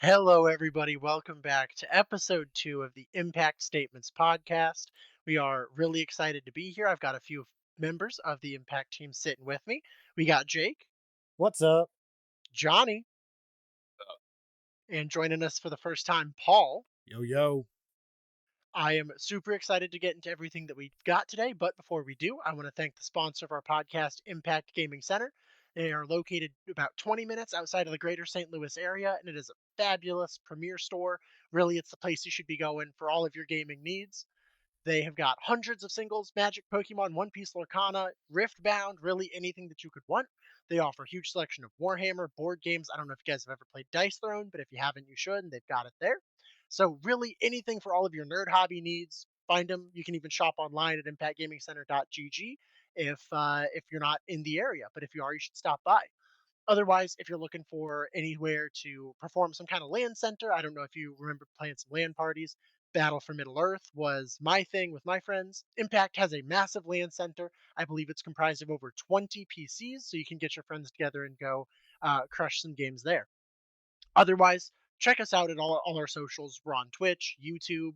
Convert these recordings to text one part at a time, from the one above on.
Hello, everybody. Welcome back to Episode 2 of the Impact Statements podcast. We are really excited to be here. I've got a few members of the Impact team sitting with me. We got Jake, What's up? Johnny, and joining us for the first time, Paul. Yo, yo. I am super excited to get into everything that we've got today. But before we do, I want to thank the sponsor of our podcast, Impact Gaming Center. They are located about 20 minutes outside of the greater St. Louis area, and it is a fabulous premier store. Really, it's the place you should be going for all of your gaming needs. They have got hundreds of singles, Magic, Pokemon, One Piece, Lorcana, Riftbound, really anything that you could want. They offer a huge selection of Warhammer board games. I don't know if you guys have ever played Dice Throne, but if you haven't, you should, and they've got it there. So really anything for all of your nerd hobby needs, find them. You can even shop online at impactgamingcenter.gg if you're not in the area, but if you are, you should stop by. Otherwise, if you're looking for anywhere to perform some kind of LAN center, I don't know if you remember playing some LAN parties. Battle for Middle Earth was my thing with my friends. Impact has a massive LAN center. I believe it's comprised of over 20 PCs, so you can get your friends together and go crush some games there. Otherwise, check us out at all our socials. We're on Twitch, YouTube,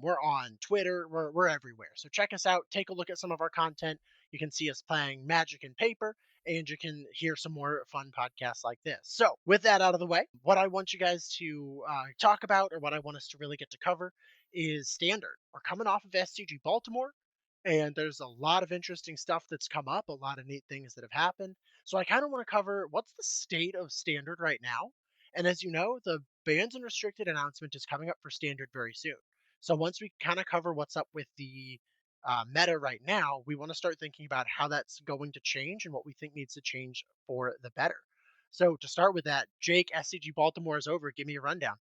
we're on Twitter, we're everywhere. So check us out, take a look at some of our content. You can see us playing Magic and Paper, and you can hear some more fun podcasts like this. So, with that out of the way, what I want you guys to talk about, or what I want us to really get to cover, is Standard. We're coming off of SCG Baltimore, and there's a lot of interesting stuff that's come up, a lot of neat things that have happened. So, I kind of want to cover what's the state of Standard right now, and as you know, the bans and restricted announcement is coming up for standard very soon. So once we kind of cover what's up with the meta right now, we want to start thinking about how that's going to change and what we think needs to change for the better. So to start with that, Jake, SCG Baltimore is over. Give me a rundown.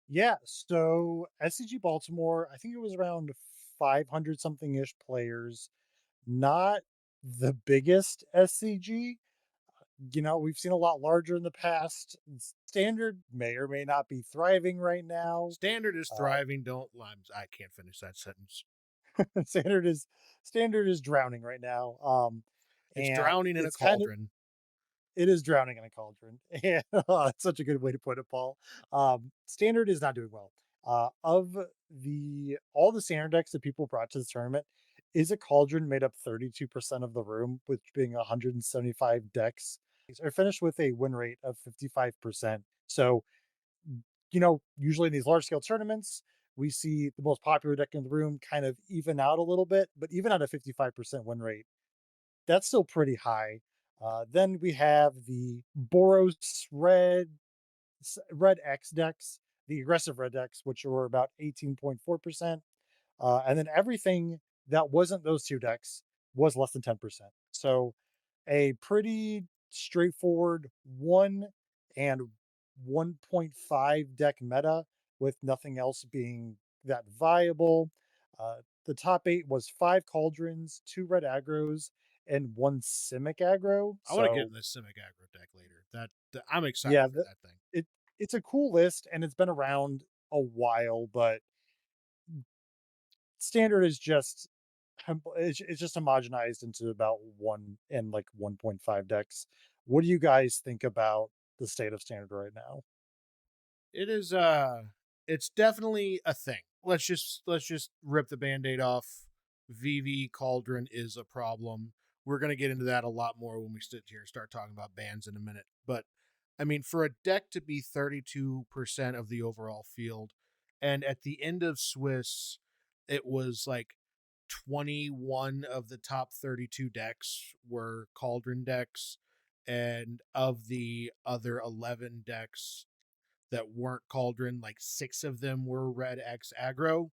Yeah, so SCG Baltimore, I think it was around 500 something ish players. Not the biggest SCG. We've seen a lot larger in the past. Standard may or may not be thriving right now. Standard is Uh, thriving. Don't I can't finish that sentence. standard is standard is drowning right now. It's And drowning in a it's kind of cauldron. It is drowning in a cauldron. And it's such a good way to put it, Paul. Standard is not doing well. Of the all the standard decks that people brought to the tournament, is a cauldron made up 32% of the room, which being 175 decks, are finished with a win rate of 55%. So, usually in these large scale tournaments, we see the most popular deck in the room kind of even out a little bit, but even at a 55% win rate, that's still pretty high. Then we have the Boros Red X decks, the aggressive red decks, which were about 18.4%. And then everything that wasn't those two decks was less than 10%. So a pretty straightforward 1 and 1.5 deck meta with nothing else being that viable. The top 8 was 5 Cauldrons, 2 red aggros, and 1 Simic aggro. I want to get So, in this Simic aggro deck later. I'm excited yeah, for that thing. it it's a cool list and it's been around a while, but standard is just it's just homogenized into about 1 and, like, 1.5 decks. What do you guys think about the state of standard right now? It is it's definitely a thing. Let's just rip the band-aid off. VV Cauldron is a problem. We're gonna get into that a lot more when we sit here and start talking about bans in a minute. But I mean, for a deck to be 32% of the overall field, and at the end of Swiss, it was like 21 of the top 32 decks were Cauldron decks, and of the other 11 decks that weren't Cauldron, like 6 of them were Red X aggro.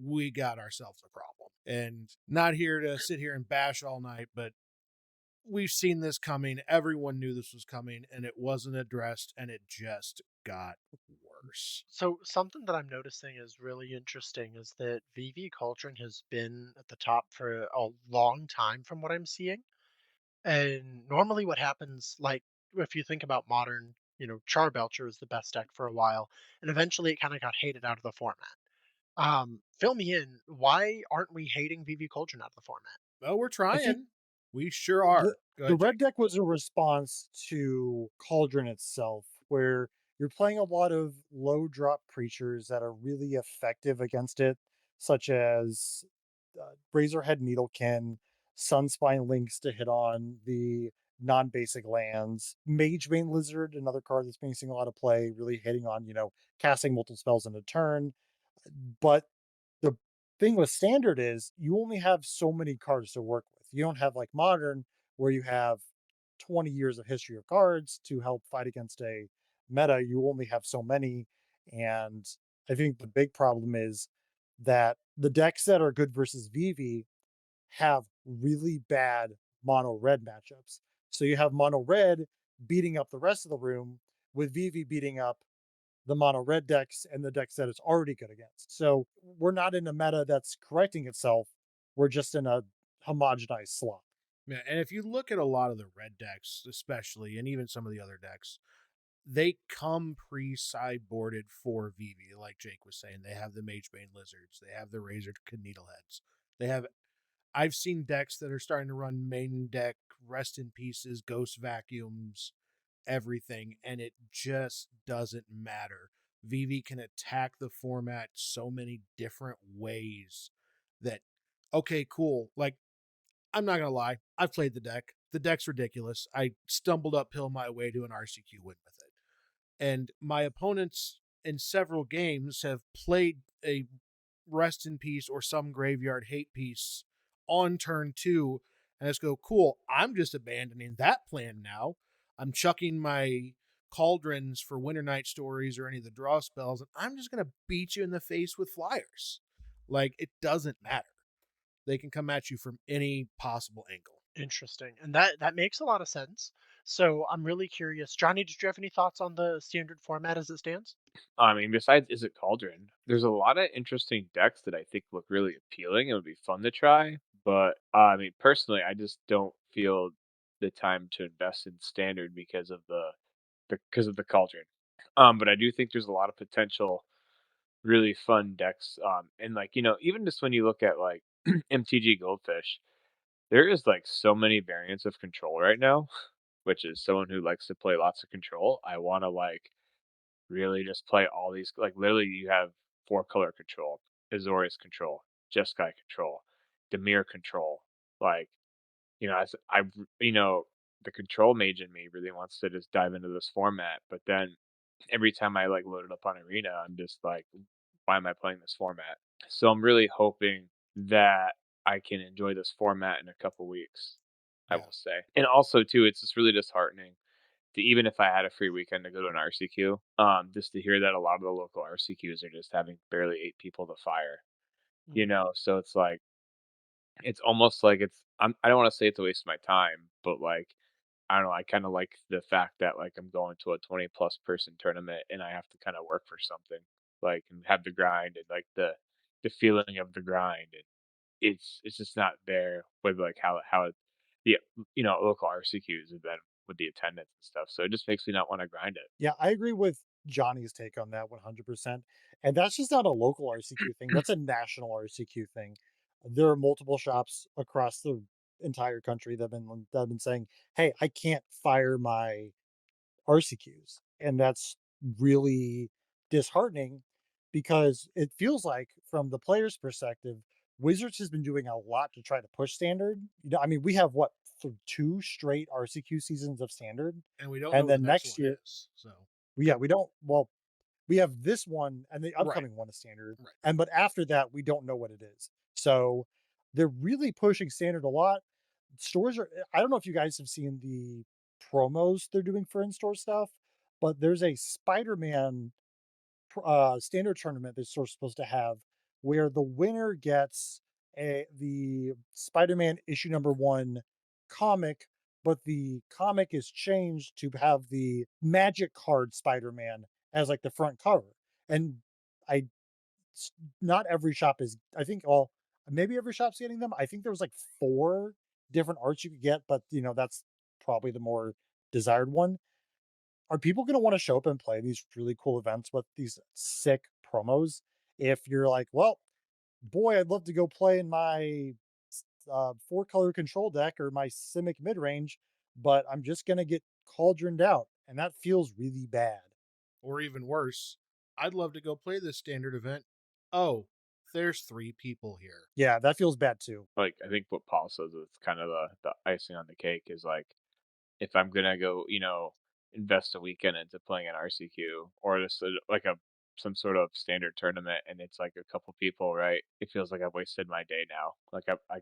We got ourselves a problem. And not here to sit here and bash all night, but we've seen this coming. Everyone knew this was coming, and it wasn't addressed, and it just got worse. So something that I'm noticing is really interesting is that VV Cauldron has been at the top for a long time from what I'm seeing. And normally what happens, like if you think about modern, Charbelcher was the best deck for a while, and eventually it kind of got hated out of the format. Fill me in. Why aren't we hating VV Cauldron out of the format? Well, we're I think trying. We sure the are. Go the ahead, red Jake. deck was a response to Cauldron itself, where you're playing a lot of low drop creatures that are really effective against it, such as Razorhead Needlekin, Sunspine Lynx to hit on the non-basic lands, Magebane Lizard, another card that's been seeing a lot of play, really hitting on, casting multiple spells in a turn. But the thing with standard is you only have so many cards to work with. You don't have like modern where you have 20 years of history of cards to help fight against a meta. You only have so many. And I think the big problem is that the decks that are good versus VV have really bad mono red matchups. So you have mono red beating up the rest of the room with VV beating up the mono red decks and the decks that it's already good against. So we're not in a meta that's correcting itself. We're just in a homogenized slop. Yeah, and if you look at a lot of the red decks, especially, and even some of the other decks, they come pre-sideboarded for VV, like Jake was saying. They have the Magebane Lizards, they have the Razor Needleheads. They have I've seen decks that are starting to run main deck, rest in pieces, ghost vacuums, everything, and it just doesn't matter. VV can attack the format so many different ways that okay, cool. Like I'm not gonna lie, I've played the deck. The deck's ridiculous. I stumbled uphill my way to an RCQ win with it. And my opponents in several games have played a rest in peace or some graveyard hate piece on turn two. And I just go, cool, I'm just abandoning that plan now. I'm chucking my cauldrons for Winter Night Stories or any of the draw spells, and I'm just going to beat you in the face with flyers. Like, it doesn't matter. They can come at you from any possible angle. Interesting. And that makes a lot of sense. So I'm really curious. Johnny, did you have any thoughts on the standard format as it stands? I mean, besides Is It Cauldron, there's a lot of interesting decks that I think look really appealing and would be fun to try. But I mean, personally, I just don't feel the time to invest in standard because of the Cauldron. But I do think there's a lot of potential, really fun decks. And like even just when you look at like MTG Goldfish, there is like so many variants of control right now. Which is someone who likes to play lots of control. I want to like really just play all these like, literally, you have 4 color control, Azorius control, Jeskai control, Demir control, like, the control mage in me really wants to just dive into this format, but then every time I, like, load it up on Arena, I'm just like, "Why am I playing this format?" So I'm really hoping that I can enjoy this format in a couple weeks, I Yeah. will say. And also too, it's just really disheartening to even if I had a free weekend to go to an RCQ, just to hear that a lot of the local RCQs are just having barely 8 people to fire, Mm. So it's like it's almost like I don't wanna say it's a waste of my time, but, like, I don't know, I kinda like the fact that, like, I'm going to a 20 plus person tournament and I have to kinda work for something, like, and have the grind and, like, the feeling of the grind, and it's just not there with, like, how the, local RCQs have been with the attendance and stuff, so it just makes me not wanna grind it. Yeah, I agree with Johnny's take on that 100%. And that's just not a local RCQ thing, that's a national RCQ thing. There are multiple shops across the entire country that have been saying, "Hey, I can't fire my RCQs." And that's really disheartening because it feels like from the player's perspective, Wizards has been doing a lot to try to push standard. I mean, we have what, 2 straight RCQ seasons of standard? And we don't know And what the then next next one year is. So, yeah, we don't well, we have this one and the right, upcoming one is standard, right. and but after that, we don't know what it is. So, they're really pushing standard a lot. Stores are I don't know if you guys have seen the promos they're doing for in-store stuff, but there's a Spider-Man standard tournament that sort of supposed to have where the winner gets the Spider-Man issue number one comic, but the comic is changed to have the magic card Spider-Man as like the front cover. And I not every shop is I think all maybe every shop's getting them. I think there was like 4 different arts you could get, but that's probably the more desired one. Are people gonna wanna show up and play these really cool events with these sick promos if you're like, "Well, boy, I'd love to go play in my 4-color control deck or my Simic mid-range, but I'm just gonna get cauldroned out," and that feels really bad. Or even worse, I'd love to go play this standard event. Oh, there's 3 people here. Yeah, that feels bad too. Like, I think what Paul says is kind of the icing on the cake is like, if I'm gonna go, invest a weekend into playing an RCQ or just like a some sort of standard tournament, and it's like a couple people, right? It feels like I've wasted my day now.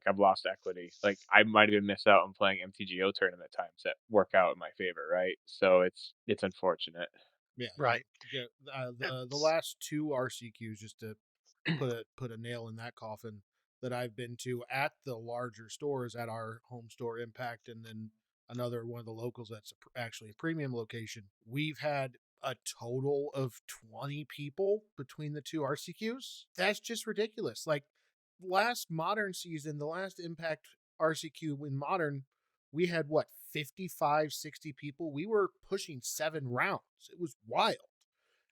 I've lost equity. Like I might even miss out on playing MTGO tournament times that work out in my favor, right? So it's unfortunate. Yeah, Right. the It's last 2 RCQs, just to put a nail in that coffin, that I've been to at the larger stores, at our home store Impact, and then another one of the locals that's actually a premium location. We've had a total of 20 people between the 2 RCQs. That's just ridiculous. Like last modern season, the last Impact RCQ in modern, we had what, 55, 60 people. We were pushing 7 rounds. It was wild.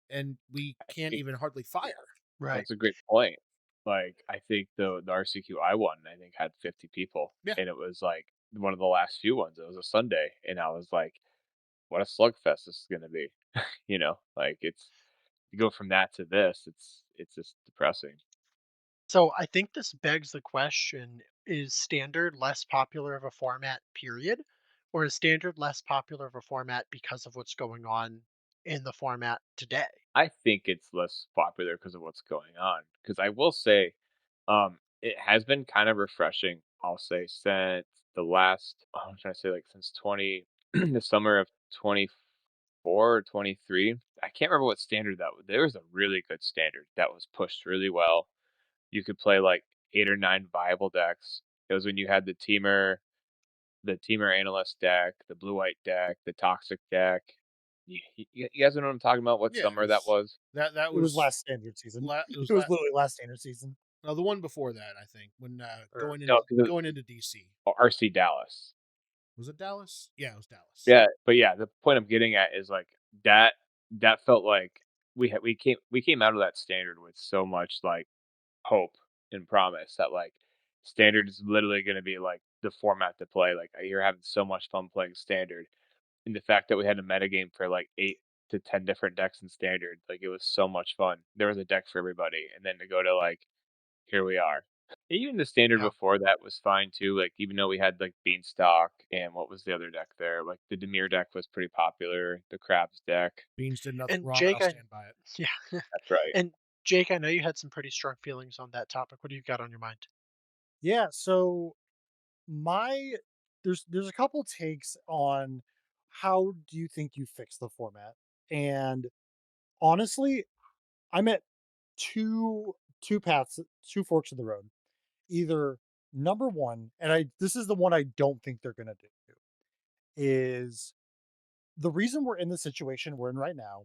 And we I can't think even hardly fire. right. that's a great point. Like I think the RCQ I won, I think had 50 people, Yeah. and it was like one of the last few ones. It was a Sunday, and I was like, what a slugfest this is gonna be. Like it's you go from that to this, it's just depressing. So I think this begs the question, is standard less popular of a format, period? Or is standard less popular of a format because of what's going on in the format today? I think it's less popular because of what's going on. Because I will say, it has been kind of refreshing, I'll say, since I'm trying to say, like, since 20 the summer of 24 or 23. I can't remember what standard that was. There was a really good standard that was pushed really well. You could play, like, 8 or 9 viable decks. It was when you had the teamer analyst deck, the blue white deck, the toxic deck. You guys know what I'm talking about? What Yeah, summer that was? that It was was last standard season. it was It was literally last standard season. no, the one before that, I think, when Or No, because going into DC. RC Dallas. Was it Dallas? Yeah, it was Dallas. Yeah, but yeah, the point I'm getting at is like that. That felt like we came out of that standard with so much like hope and promise that like standard is literally going to be like the format to play. Like you're having so much fun playing standard, and the fact that we had a metagame for like 8 to 10 different decks in standard, like it was so much fun. There was a deck for everybody, and then to go to like here we are. Even the standard Yeah. before that was fine too. Like even though we had like Beanstalk and what was the other deck there? Like the Demir deck was pretty popular. The Crabs deck. Beans did nothing And wrong. Jake, I'll I stand by it. yeah. That's right. And Jake, I know you had some pretty strong feelings on that topic. What do you got on your mind? yeah, so my there's a couple takes on how do you think you fix the format? And honestly, I'm at two two paths, two forks of the road. Either number one, and I this is the one I don't think they're gonna do, is the reason we're in the situation we're in right now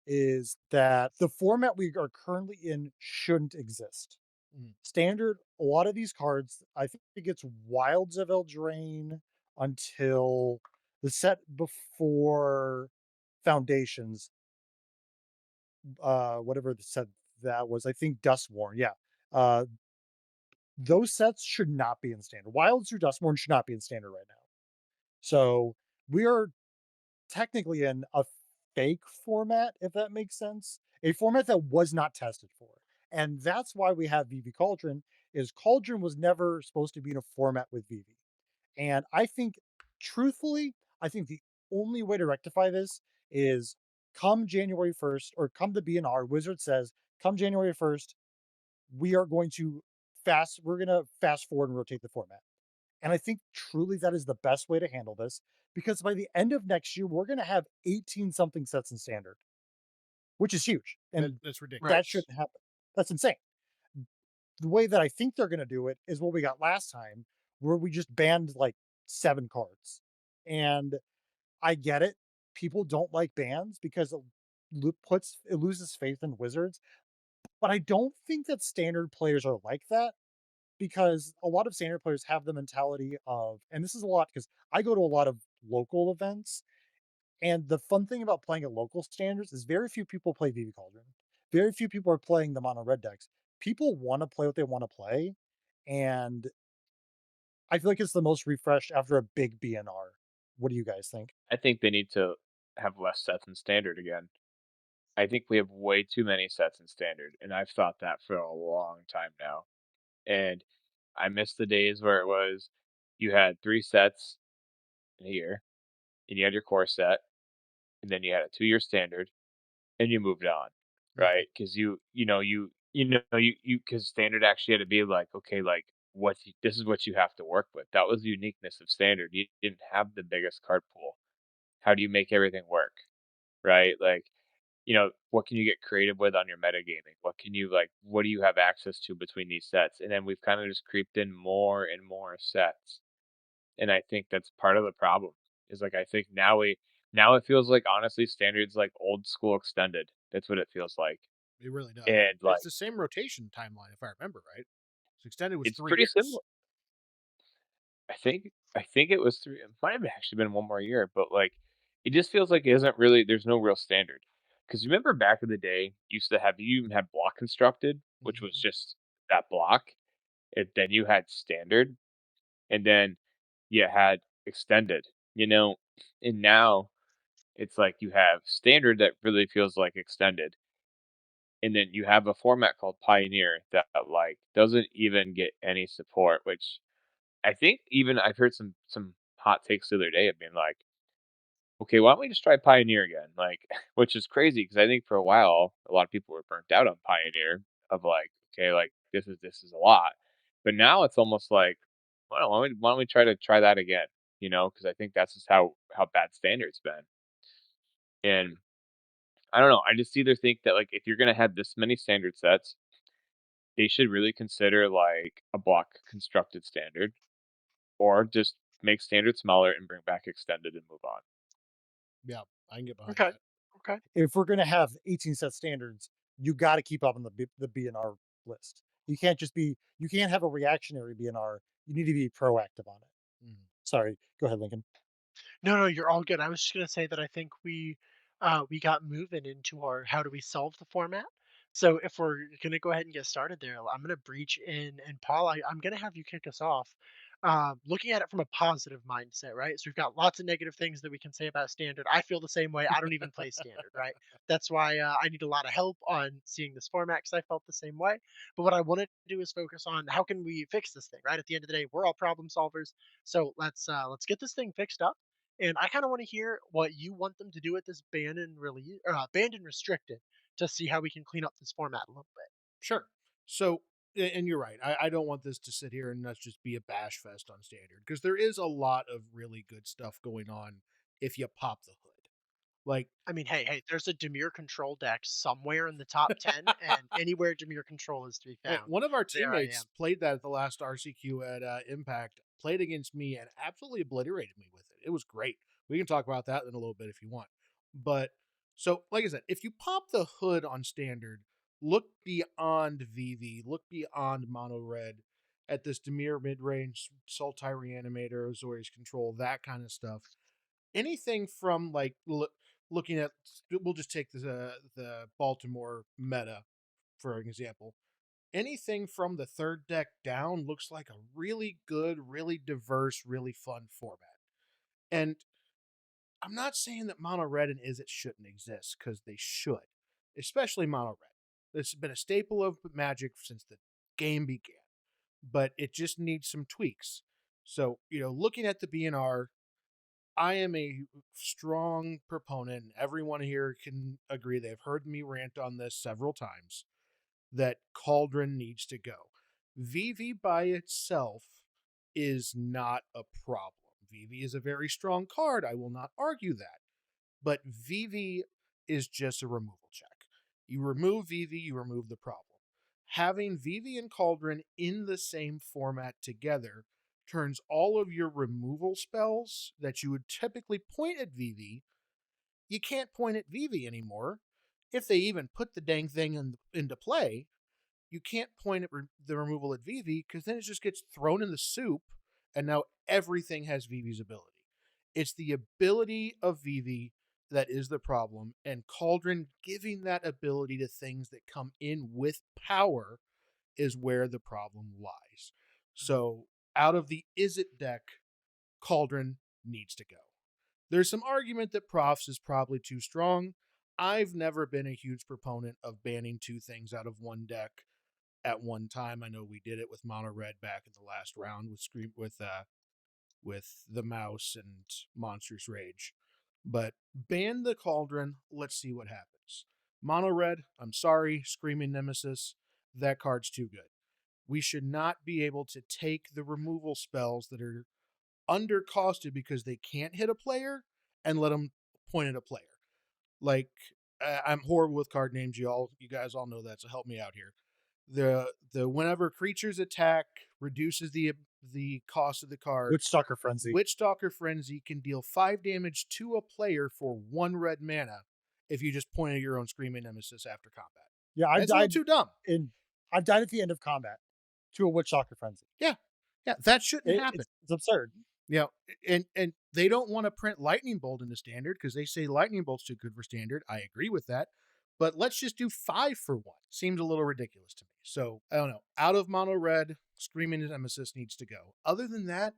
is that the format we are currently in shouldn't exist. Mm. Standard, a lot of these cards, I think it gets Wilds of Eldraine until the set before Foundations, whatever the set that was, I think Dustborn, yeah. Uh, those sets should not be in standard. Wilds or Dustborn should not be in standard right now. So we are technically in a fake format, if that makes sense. A format that was not tested for. And that's why we have VV Cauldron, is Cauldron was never supposed to be in a format with VV. And I think, truthfully, I think the only way to rectify this is come January 1st, or come the BNR, Wizard says, come January 1st, we're gonna fast forward and rotate the format. And I think truly that is the best way to handle this, because by the end of next year, we're gonna have 18 something sets in standard, which is huge. And That's Right. that ridiculous. shouldn't happen. That's insane. The way that I think they're gonna do it is what we got last time, where we just banned like 7 cards. And I get it. People don't like bans because it loses faith in wizards, but I don't think that standard players are like that, because a lot of standard players have the mentality of, and this is a lot because I go to a lot of local events, and the fun thing about playing at local standards is very few people play VV Cauldron. Very few people are playing the mono red decks. People want to play what they want to play, and I feel like it's the most refreshed after a big BNR. What do you guys think? I think they need to have less sets in standard again. I think we have way too many sets in standard, and I've thought that for a long time now. And I miss the days where it was you had 3 sets in a year, and you had your core set, and then you had a 2-year standard, and you moved on, Mhm. right? Because because standard actually had to be like, okay, like this is what you have to work with. That was the uniqueness of standard. You didn't have the biggest card pool. How do you make everything work, right? Like, what can you get creative with on your metagaming? What do you have access to between these sets? And then we've kind of just creeped in more and more sets. And I think that's part of the problem. Is like I think now it feels like honestly standards like old school extended. That's what it feels like. It really does. And It's like the same rotation timeline, if I remember right. So extended was it's 3 pretty similar. years. I think it was 3, it might have actually been 1 more year, but like it just feels like it isn't really there's no real standard. Because remember back in the day, you even had block constructed, which was Mhm. just that block. Then you had standard, and then you had extended, you know? And now it's like you have standard that really feels like extended, and then you have a format called Pioneer that, like, doesn't even get any support, which I think even I've heard some hot takes the other day of being like, "Okay, why don't we just try Pioneer again?" Like, which is crazy because I think for a while, a lot of people were burnt out on Pioneer of like, "Okay, like, this is a lot." But now it's almost like, "Well, why don't we try that again?" Because I think that's just how bad Standard's been. And I don't know, I just either think that, like, if you're gonna have this many standard sets, they should really consider, like, a block constructed standard, or just make standard smaller and bring back extended and move on. Yeah, I can get behind Okay. that. Okay. If we're gonna have 18 set standards, you gotta keep up on the BNR list. You can't have a reactionary BNR. You need to be proactive on it. Mhm. Sorry, go ahead, Lincoln. No, no, you're all good. I was just gonna say that I think we got moving into our how do we solve the format. So if we're gonna go ahead and get started there, I'm gonna breach in, and Paul, I'm gonna have you kick us off. Looking at it from a positive mindset, right? So we've got lots of negative things that we can say about standard. I feel the same way. I don't even play standard, right? That's why I need a lot of help on seeing this format because I felt the same way. But what I want to do is focus on how can we fix this thing, right? At the end of the day, we're all problem solvers. So let's get this thing fixed up, and I kind of want to hear what you want them to do with this banned and restricted to see how we can clean up this format a little bit. Sure. So, and you're right. I don't want this to sit here and let's just be a bash fest on standard because there is a lot of really good stuff going on if you pop the hood. Like, I mean, hey, there's a Demir control deck somewhere in the top 10, and anywhere Demir control is to be found, One of our there I teammates am. played that at the last RCQ at Impact, played against me, and absolutely obliterated me with it. It was great. We can talk about that in a little bit if you want. But so, like I said, if you pop the hood on standard, look beyond VV, look beyond Mono Red at this Demir mid range, Sultai Reanimator, Azorius Control, that kind of stuff. Anything from like looking at, we'll just take the Baltimore meta for an example. Anything from the third deck down looks like a really good, really diverse, really fun format. And I'm not saying that mono red and is it shouldn't exist because they should, especially mono red. This has been a staple of Magic since the game began, but it just needs some tweaks. So, looking at the BNR, I am a strong proponent, and everyone here can agree. They've heard me rant on this several times that Cauldron needs to go. VV by itself is not a problem. VV is a very strong card. I will not argue that. But VV is just a removal check. You remove VV, you remove the problem. Having VV and Cauldron in the same format together turns all of your removal spells that you would typically point at VV, you can't point at VV anymore. If they even put the dang thing into play, you can't point at the removal at Vivi because then it just gets thrown in the soup, and now everything has Vivi's ability. It's the ability of Vivi that is the problem, and Cauldron giving that ability to things that come in with power is where the problem lies. Mhm. So, out of the Is It deck, Cauldron needs to go. There's some argument that Profs is probably too strong. I've never been a huge proponent of banning two things out of one deck at one time. I know we did it with mono red back in the last round with Scream with the mouse and Monstrous Rage. But ban the Cauldron. Let's see what happens. Mono red, I'm sorry, Screaming Nemesis, that card's too good. We should not be able to take the removal spells that are undercosted because they can't hit a player and let them point at a player. Like I'm horrible with card names. You guys all know that, so help me out here. The whenever creatures attack reduces the cost of the card. Witch Stalker Frenzy. Witch Stalker Frenzy can deal 5 damage to a player for 1 red mana if you just point at your own Screaming Nemesis after combat. Yeah, I've That's a little died too dumb. in I've died at the end of combat to a Witch Stalker Frenzy. Yeah, yeah, that shouldn't happen. It's absurd. You know, and they don't want to print Lightning Bolt into Standard because they say Lightning Bolt's too good for Standard. I agree with that, but let's just do 5 for 1. Seems a little ridiculous to me. So I don't know. Out of mono red, Screaming Nemesis needs to go. Other than that,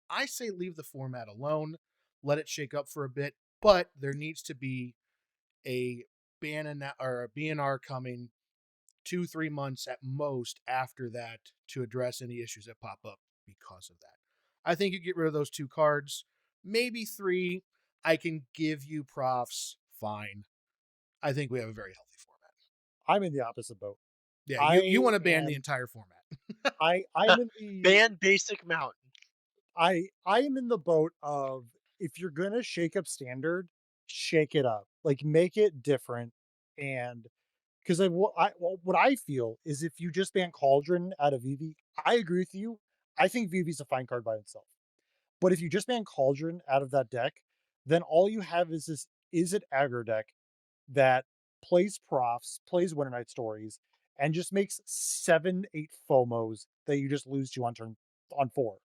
I say leave the format alone, let it shake up for a bit. But there needs to be a or a BNR coming 2-3 months at most after that to address any issues that pop up because of that. I think you get rid of those 2 cards, maybe 3. I can give you profs, fine. I think we have a very healthy format. I'm in the opposite boat. Yeah, you I want to ban the am entire format. I am in the Ban Basic Mountain. I am in the boat of, if you're gonna shake up standard, shake it up. Like, make it different. And because what I feel is, if you just ban Cauldron out of Vivi, I agree with you. I think Vivi's a fine card by itself. But if you just ban Cauldron out of that deck, then all you have is this is it aggro deck that plays profs, plays Winter Night Stories, and just makes 7, 8 FOMOs that you just lose to on turn four.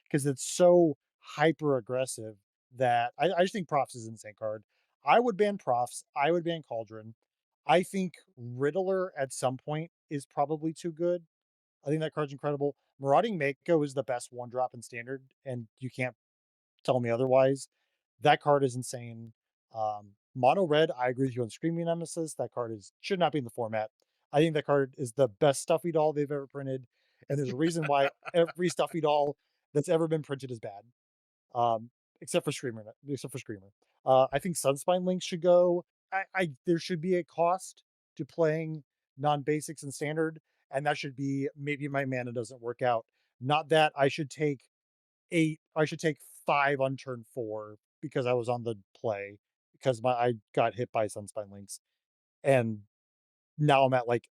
Because it's so hyper aggressive that I just think profs is an insane card. I would ban profs, I would ban Cauldron. I think Riddler at some point is probably too good. I think that card's incredible. Marauding Mako is the best one drop in standard, and you can't tell me otherwise. That card is insane. Mono red, I agree with you on Screaming Nemesis. That card is should not be in the format. I think that card is the best stuffy doll they've ever printed, and there's a reason why every stuffy doll that's ever been printed is bad. Um, except for Screamer. I think Sunspine Link should go. I there should be a cost to playing non-basics and standard, and that should be maybe my mana doesn't work out. Not that I should take 5 on turn 4 because I was on the play, because I got hit by Sunspine Links, and now I'm at, like,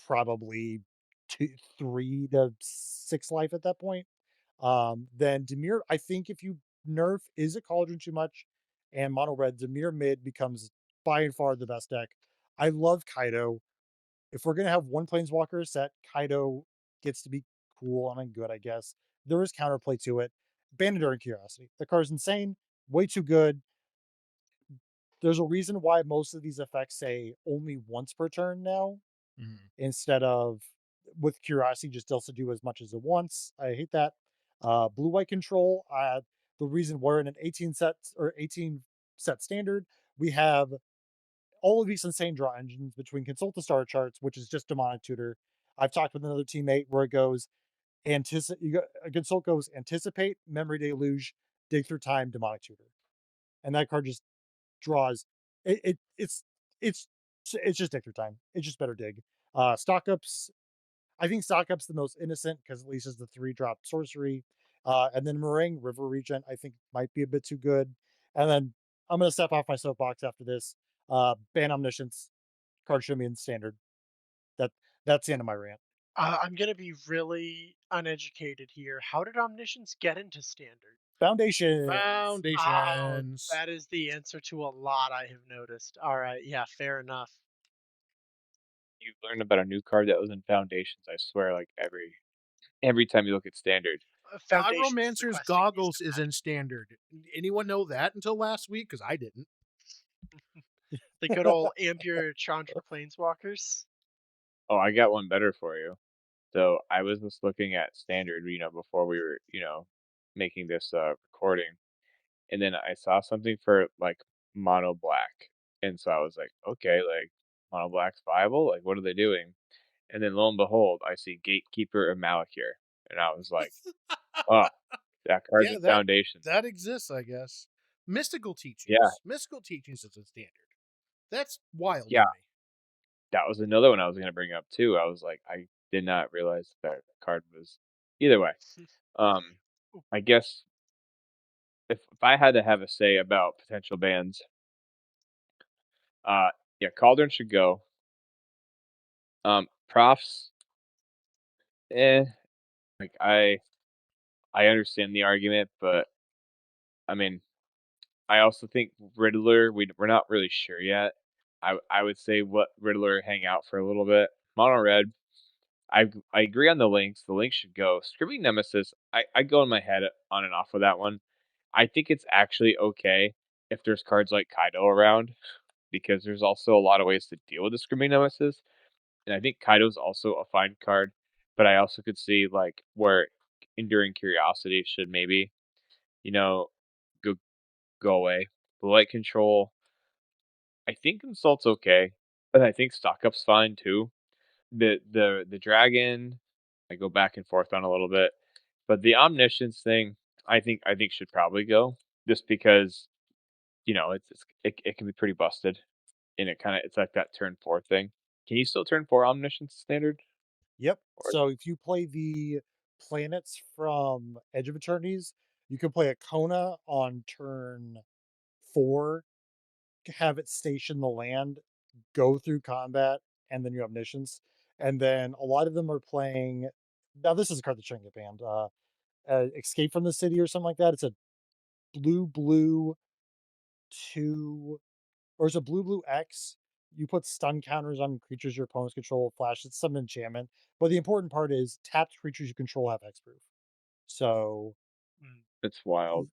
probably 2 3 to 6 life at that point. Then Dimir, I think if you nerf Is It Cauldron too much and mono red, Dimir mid becomes by and far the best deck. I love Kaido. If we're gonna have one planeswalker set, Kaido gets to be cool and good, I guess. There is counterplay to it. Bandit and Curiosity. The card's insane, way too good. There's a reason why most of these effects say only once per turn now, Mhm. instead of with Curiosity just also do as much as it wants. I hate that. Blue white control. The reason we're in an 18 set or 18 set standard, we have all of these insane draw engines between Consult the Star Charts, which is just demonic tutor. I've talked with another teammate where it goes Consult goes anticipate, memory deluge, dig through time, demonic tutor. And that card just draws it, it it's it's just dig through time. It's just better dig. Stock ups, I think stock up's the most innocent because at least it's the 3-drop sorcery. And then Meringue River Regent, I think might be a bit too good. And then I'm gonna step off my soapbox after this. Ban Omniscience, card should be in standard. That that's the end of my rant. I'm gonna be really uneducated here. How did Omniscience get into Standard? Foundations. Oh, Foundations. that is the answer to a lot I have noticed. All right, yeah, fair enough. You learn about a new card that was in Foundations, I swear, like, every time you look at Standard. Foundations is the Pyromancer's questing beast Goggles of is in magic. Standard. Anyone know that until last week? Because I didn't. The good old Ampere Chandra Planeswalkers. Oh, I got one better for you. So, I was just looking at Standard, before we were, making this, recording, and then I saw something for, like, mono black. And so I was like, okay, like mono black's viable. Like, what are they doing? And then lo and behold, I see Gatekeeper and Malakir, and I was like, oh, that card's Yeah, a foundation. that exists, I guess. Yeah, Mystical teachings is a standard. That's wild to yeah, me. that was another one I was gonna bring up too. I was like, I did not realize that card was either way. Um, I guess if I had to have a say about potential bans, uh, yeah, Cauldron should go. Profs, eh, like I understand the argument, but I mean, I also think Riddler, we're not really sure yet. I would say what Riddler hang out for a little bit. Mono Red, I agree on the links. The links should go. Screaming Nemesis, I go in my head on and off with that one. I think it's actually okay if there's cards like Kaido around because there's also a lot of ways to deal with the Screaming Nemesis, and I think Kaido's also a fine card. But I also could see like where Enduring Curiosity should maybe you know go go away. Blue Light Control, I think Insult's okay, and I think Stock Up's fine too. The dragon, I go back and forth on a little bit, but the omniscience thing, I think should probably go just because it can be pretty busted, and it's like that turn four thing. Can you still turn four omniscience standard? Yep. Or So if you play the planets from Edge of Eternities, you can play a Kona on turn 4, have it station the land, go through combat, and then you have omniscience. And then a lot of them are playing. Now this is a card that shouldn't get banned. Escape from the City or something like that. It's a blue 2, or it's a blue X. You put stun counters on creatures your opponents control, flash. It's some enchantment. But the important part is tapped creatures you control have hexproof. So Mm. it's wild.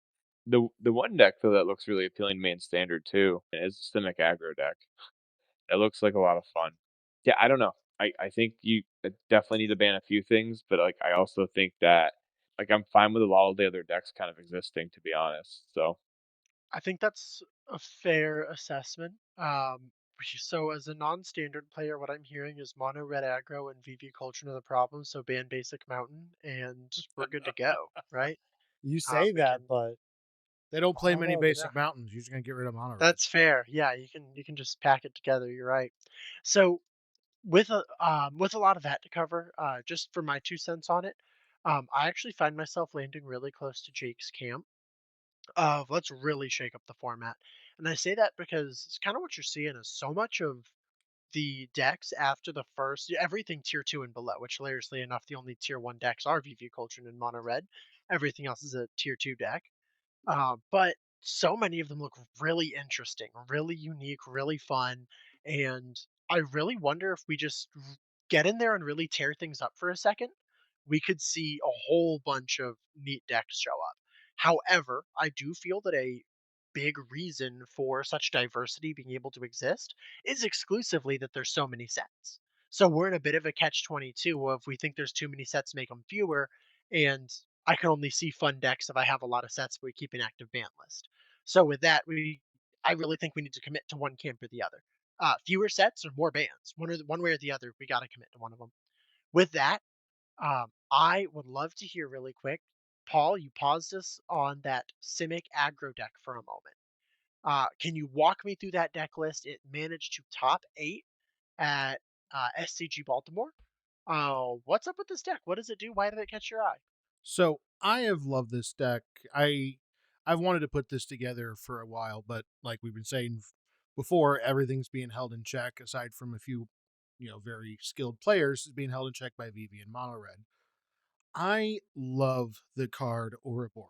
The one deck though that looks really appealing to me in standard too is the Simic aggro deck. It looks like a lot of fun. Yeah, I don't know. I think you definitely need to ban a few things, but like I also think that like I'm fine with a lot of the other decks kind of existing, to be honest. So I think that's a fair assessment. So as a non-standard player, what I'm hearing is mono red aggro and VV Cauldron are the problem. So ban basic mountain, and we're good to go, right? you say We that, can. but They don't I play don't many know. Yeah, basic mountains. You're just gonna get rid of mono red. that's fair. Yeah, you can just pack it together. You're right. So with a lot of that to cover, just for my 2 cents on it, I actually find myself landing really close to Jake's camp of let's really shake up the format. And I say that because it's kind of what you're seeing is so much of the decks after the first everything tier 2 and below, which hilariously enough the only tier 1 decks are VV Culture and Mono Red. Everything else is a tier 2 deck. But so many of them look really interesting, really unique, really fun, and I really wonder if we just get in there and really tear things up for a second, we could see a whole bunch of neat decks show up. However, I do feel that a big reason for such diversity being able to exist is exclusively that there's so many sets. So we're in a bit of a catch 22 of we think there's too many sets, make them fewer, and I can only see fun decks if I have a lot of sets, but we keep an active ban list. So with that, I really think we need to commit to one camp or the other. Fewer sets or more bans, one way or the other. We got to commit to one of them. With that, I would love to hear really quick, Paul. You paused us on that Simic aggro deck for a moment. Can you walk me through that deck list? It managed to top 8 at SCG Baltimore. What's up with this deck? What does it do? Why did it catch your eye? So I have loved this deck. I've wanted to put this together for a while, but like we've been saying before, everything's being held in check aside from a few, very skilled players is being held in check by Vivi and Mono Red. I love the card Ouroboros.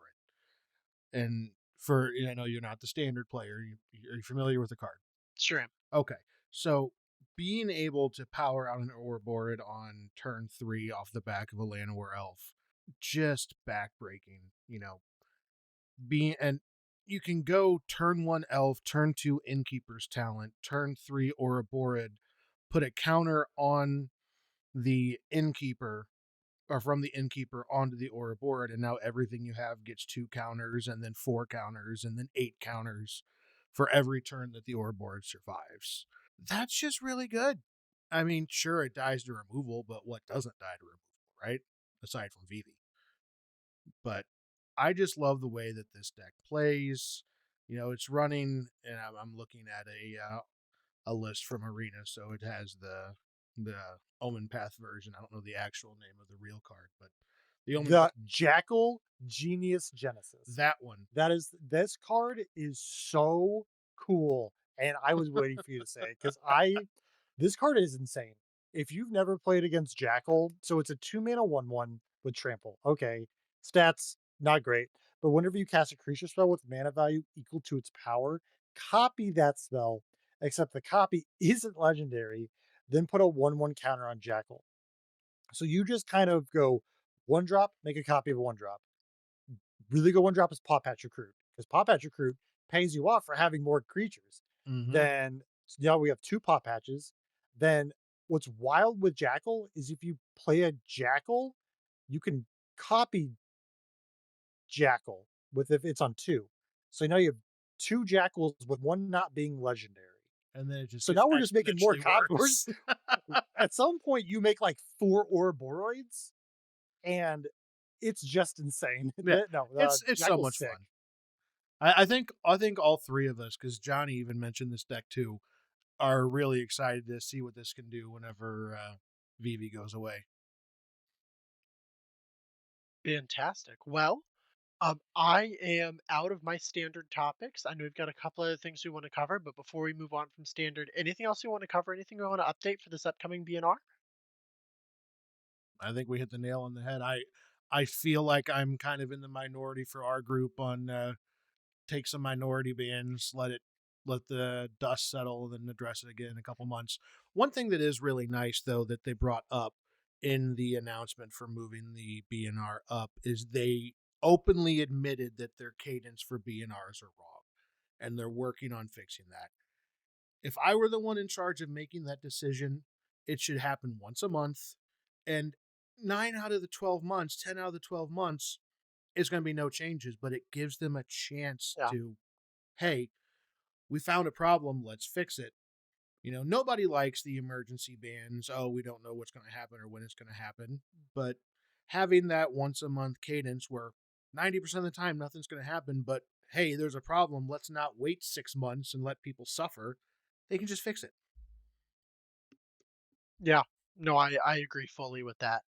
And I know you're not the standard player. Are you familiar with the card? Shrimp. Okay. So being able to power out an Ouroboros on turn 3 off the back of a Llanowar Elf, just backbreaking, being and you can go turn 1 Elf, turn 2 Innkeeper's Talent, turn 3 Ouroboros, put a counter on the Innkeeper or from the Innkeeper onto the Ouroboros, and now everything you have gets 2 counters and then 4 counters and then 8 counters. for every turn that the ore board survives. That's just really good. I mean, sure, it dies to removal, but what doesn't die to removal, right? Aside from Vivi. But I just love the way that this deck plays. It's running, and I'm looking at a list from Arena, so it has the Omen Path version. I don't know the actual name of the real card, but the Omen The Path, Jackal Genius Genesis. that one. This card is so cool, and I was waiting for you to say it because I this card is insane. If you've never played against Jackal, so it's a 2 mana 1/1 with trample. Okay, stats not great, but whenever you cast a creature spell with mana value equal to its power, copy that spell. Except the copy isn't legendary. Then put a 1/1 counter on Jackal. So you just kind of go 1 drop, make a copy of a 1 drop. Really good 1 drop is Paw Patch Recruit because Paw Patch Recruit pays you off for having more creatures. Hmm. Then now we have 2 Paw Patches. Then what's wild with Jackal is if you play a Jackal, you can copy Jackal with if it's on 2. So now you have 2 Jackals with one not being legendary. And then it just So gets now we're just making more exponentially copies. worse. At some point, you make like 4 Ouroboros, and it's just insane. Yeah, No, it's so Jackal's much sick. fun. I think all three of us, because Johnny even mentioned this deck too, are really excited to see what this can do whenever Vivi goes away. Fantastic. Well, I am out of my standard topics. I know we've got a couple other things we want to cover, but before we move on from standard, anything else you want to cover? Anything you want to update for this upcoming BNR? I think we hit the nail on the head. I feel like I'm kind of in the minority for our group on take some minority bans, let the dust settle, then address it again in a couple months. One thing that is really nice though that they brought up in the announcement for moving the BNR up is they openly admitted that their cadence for BNRs are wrong and they're working on fixing that. If I were the one in charge of making that decision, it should happen once a month. And 9 out of the 12 months, 10 out of the 12 months, is going to be no changes, but it gives them a chance Yeah. to, hey, we found a problem, let's fix it. Nobody likes the emergency bans. Oh, we don't know what's going to happen or when it's going to happen. But having that once a month cadence where 90% of the time nothing's going to happen, but hey, there's a problem, let's not wait 6 months and let people suffer. They can just fix it. Yeah. No, I agree fully with that.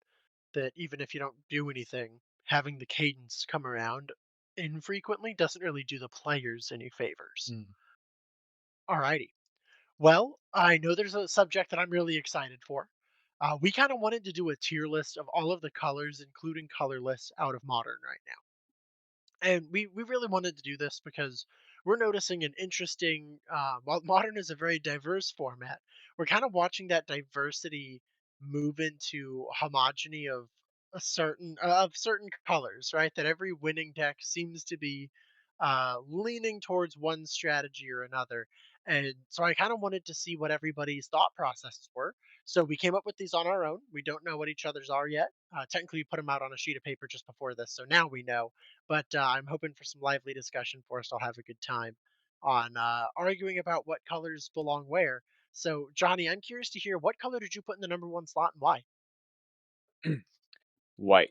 That even if you don't do anything, having the cadence come around infrequently doesn't really do the players any favors. Mm. Alrighty. Well, I know there's a subject that I'm really excited for. We kind of wanted to do a tier list of all of the colors, including colorless, out of modern right now. And we really wanted to do this because we're noticing an interesting while modern is a very diverse format, we're kind of watching that diversity move into homogeny of certain colors, right? That every winning deck seems to be leaning towards one strategy or another. And so I kind of wanted to see what everybody's thought processes were. So we came up with these on our own. We don't know what each other's are yet. Technically we put them out on a sheet of paper just before this, so now we know, but I'm hoping for some lively discussion for us. I'll have a good time on arguing about what colors belong where. So, Johnny, I'm curious to hear what color did you put in the number one slot and why? White.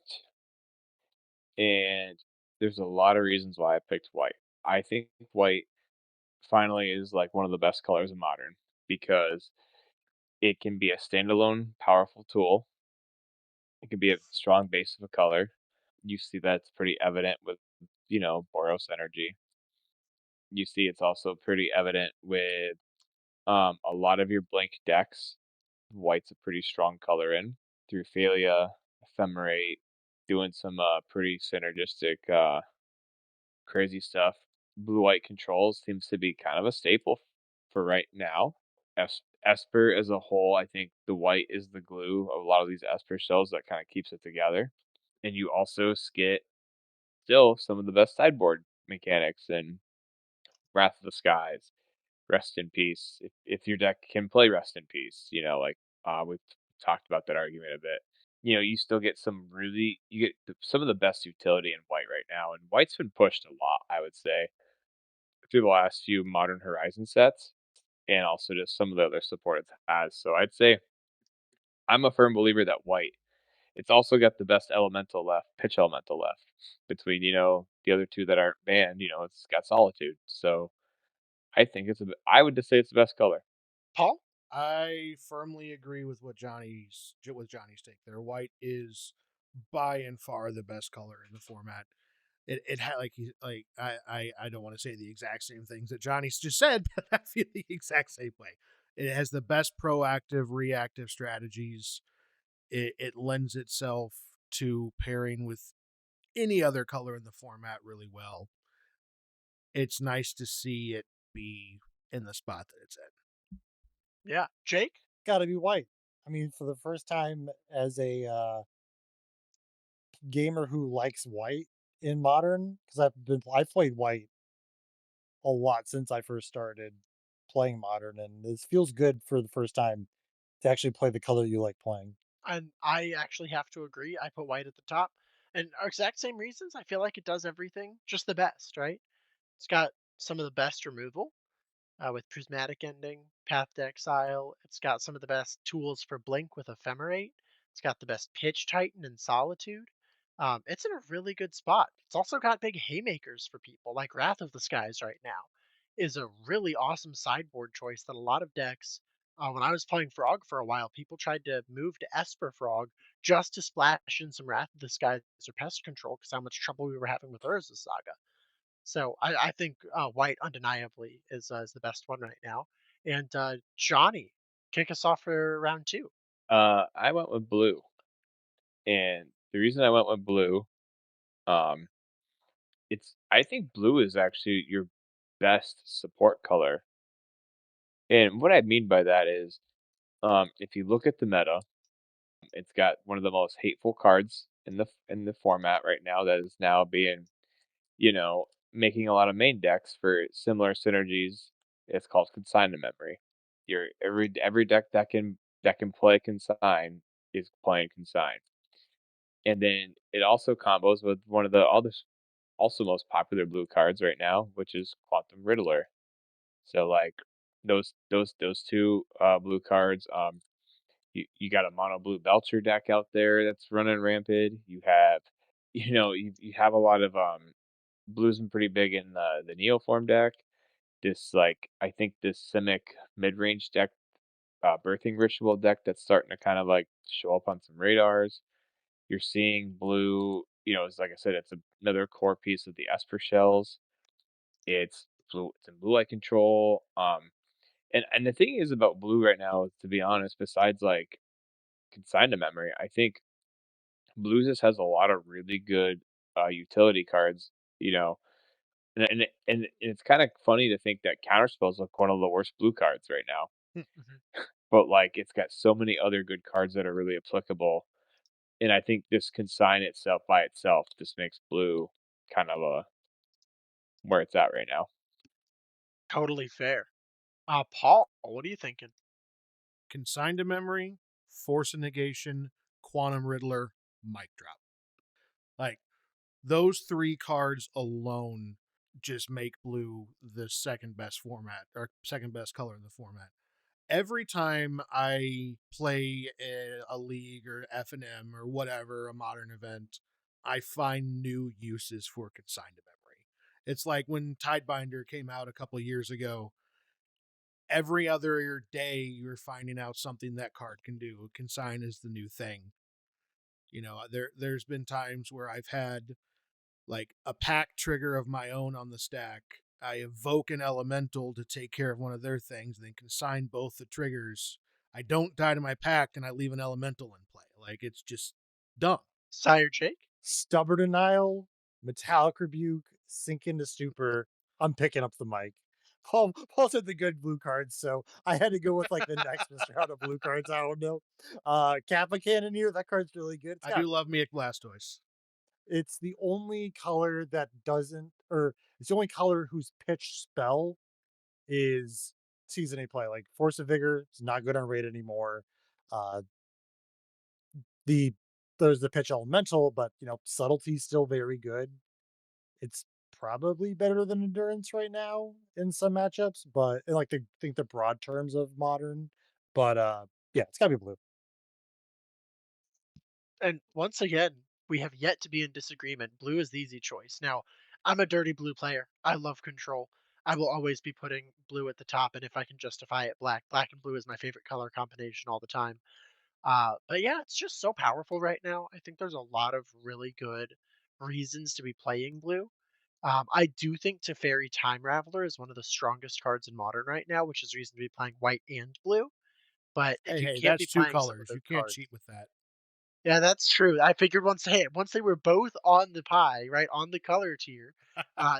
And there's a lot of reasons why I picked white. I think white finally is like one of the best colors in modern because it can be a standalone powerful tool. It can be a strong base of a color. You see that's pretty evident with, Boros energy. You see it's also pretty evident with a lot of your blank decks. White's a pretty strong color in through Thalia, Ephemerate, doing some pretty synergistic crazy stuff. Blue white controls seems to be kind of a staple for right now. Esper as a whole, I think the white is the glue of a lot of these Esper shells that kind of keeps it together. And you also get still some of the best sideboard mechanics in Wrath of the Skies, Rest in Peace. If your deck can play Rest in Peace, like we've talked about that argument a bit. You still get you get some of the best utility in white right now, and white's been pushed a lot, I would say, through the last few Modern Horizon sets and also just some of the other support it has. So I'd say I'm a firm believer that white. It's also got the best elemental left, pitch elemental left between, the other two that aren't banned, it's got solitude. So I think I would just say it's the best color. Paul? I firmly agree with Johnny's take there. White is by and far the best color in the format. It had I don't want to say the exact same things that Johnny's just said, but I feel the exact same way. It has the best proactive, reactive strategies. It lends itself to pairing with any other color in the format really well. It's nice to see it be in the spot that it's in. Yeah. Jake? Gotta be white. I mean, for the first time as a gamer who likes white in modern, because I've played white a lot since I first started playing modern, and this feels good for the first time to actually play the color you like playing. And I actually have to agree. I put white at the top. And our exact same reasons. I feel like it does everything just the best, right? It's got some of the best removal. With Prismatic Ending, Path to Exile. It's got some of the best tools for Blink with Ephemerate. It's got the best Pitch Titan and Solitude. It's in a really good spot. It's also got big haymakers for people, like Wrath of the Skies right now. Is a really awesome sideboard choice that a lot of decks. When I was playing Frog for a while, people tried to move to Esper Frog just to splash in some Wrath of the Skies or Pest Control because how much trouble we were having with Urza's Saga. So I think White undeniably is the best one right now. And Johnny, kick us off for round two. I went with blue, and the reason I went with blue, um, I think blue is actually your best support color. And what I mean by that is, if you look at the meta, it's got one of the most hateful cards in the format right now that is now being, making a lot of main decks for similar synergies. It's called Consignment Memory. Every deck that can play Consign is playing Consign. And then it also combos with one of the other also most popular blue cards right now, which is Quantum Riddler. So like those two blue cards, you got a mono blue Belcher deck out there that's running rampant. You have you have a lot of blues and pretty big in the Neoform deck. This I think this Simic mid range deck, birthing ritual deck that's starting to kind of like show up on some radars. You're seeing blue, it's like I said, it's another core piece of the Esper shells. It's in blue light control. And the thing is about blue right now, to be honest, besides like consign to memory, I think blue just has a lot of really good utility cards, you know. And it's kind of funny to think that counterspells look one of the worst blue cards right now. Mhm. But like it's got so many other good cards that are really applicable. And I think this consign itself by itself just makes blue kind of where it's at right now. Totally fair. Paul, what are you thinking? Consigned to memory, force of negation, quantum riddler, mic drop. Like those three cards alone just make blue the second best format or second best color in the format. Every time I play a league or F&M or whatever, a modern event, I find new uses for consigned to memory. It's like when Tidebinder came out a couple of years ago, every other day you're finding out something that card can do. Consign is the new thing. There's been times where I've had like a pack trigger of my own on the stack. I evoke an elemental to take care of one of their things, and then consign both the triggers. I don't die to my pack, and I leave an elemental in play. Like it's just dumb. Sire Jake? Stubborn Denial, Metallic Rebuke, Sink into Stupor. I'm picking up the mic. Paul said the good blue cards, so I had to go with like the next Mr. Out of blue cards. I don't know. Kappa Cannoneer, that card's really good. I do love me a Blastoise. It's the only color that doesn't, or it's the only color whose pitch spell is season A play. Like Force of Vigor is not good on raid anymore. Uh, the there's the pitch elemental, but subtlety's still very good. It's probably better than endurance right now in some matchups, but in like the think the broad terms of modern. But yeah, it's gotta be blue. And once again, we have yet to be in disagreement. Blue is the easy choice. Now, I'm a dirty blue player. I love control. I will always be putting blue at the top, and if I can justify it, black. Black and blue is my favorite color combination all the time. But yeah, it's just so powerful right now. I think there's a lot of really good reasons to be playing blue. I do think Teferi Time Raveler is one of the strongest cards in Modern right now, which is reason to be playing white and blue. But if Hey, you hey, can't that's be two playing some of colors. those You can't cards, cheat with that. yeah, that's true. I figured once they were both on the pie, right, on the color tier,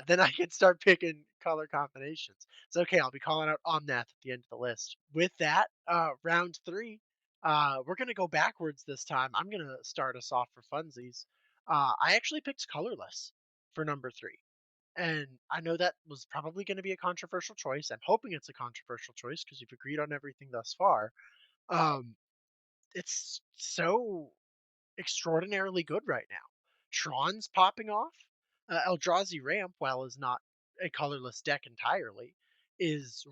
then I could start picking color combinations. It's okay. I'll be calling out Omnath at the end of the list. With that, round three, we're gonna go backwards this time. I'm gonna start us off for funsies. I actually picked colorless for number three. And I know that was probably going to be a controversial choice. I'm hoping it's a controversial choice because you've agreed on everything thus far. Um, it's so extraordinarily good right now. Tron's popping off. Eldrazi Ramp, while is not a colorless deck entirely, is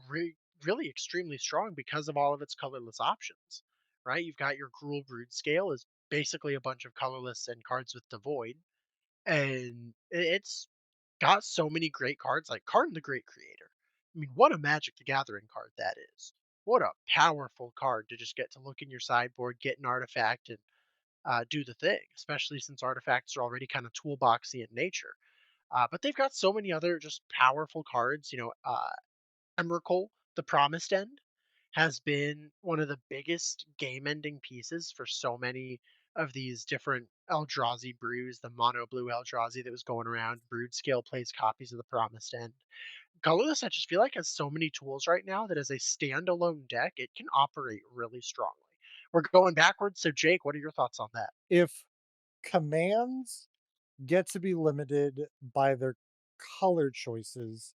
really extremely strong because of all of its colorless options. Right? You've got your Gruul Brood Scale is basically a bunch of colorless and cards with the void, and it's got so many great cards like Karn the Great Creator. I mean, what a Magic the Gathering card that is. What a powerful card to just get to look in your sideboard, get an artifact, and do the thing, especially since artifacts are already kind of toolboxy in nature. But they've got so many other just powerful cards. Emrakul, the Promised End, has been one of the biggest game-ending pieces for so many of these different Eldrazi brews. The mono blue Eldrazi that was going around, Brood Scale plays copies of the Promised End. Colorless, I just feel like has so many tools right now that as a standalone deck, it can operate really strongly. We're going backwards, so Jake, what are your thoughts on that? If commands get to be limited by their color choices,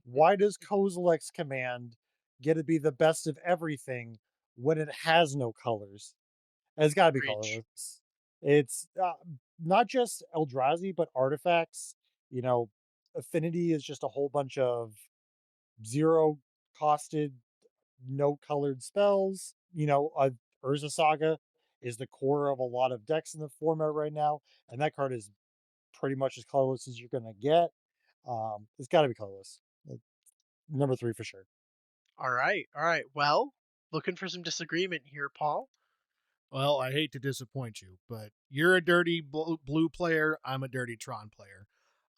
why does Kozilek's command get to be the best of everything when it has no colors? It's gotta be Preach. colorless. It's, not just Eldrazi, but artifacts, you know, Affinity is just a whole bunch of 0 costed, no colored spells, Urza Saga is the core of a lot of decks in the format right now, and that card is pretty much as colorless as you're gonna get. It's gotta be colorless. Number 3 for sure. All right, all right. Well, looking for some disagreement here, Paul. Well, I hate to disappoint you, but you're a dirty blue player. I'm a dirty Tron player.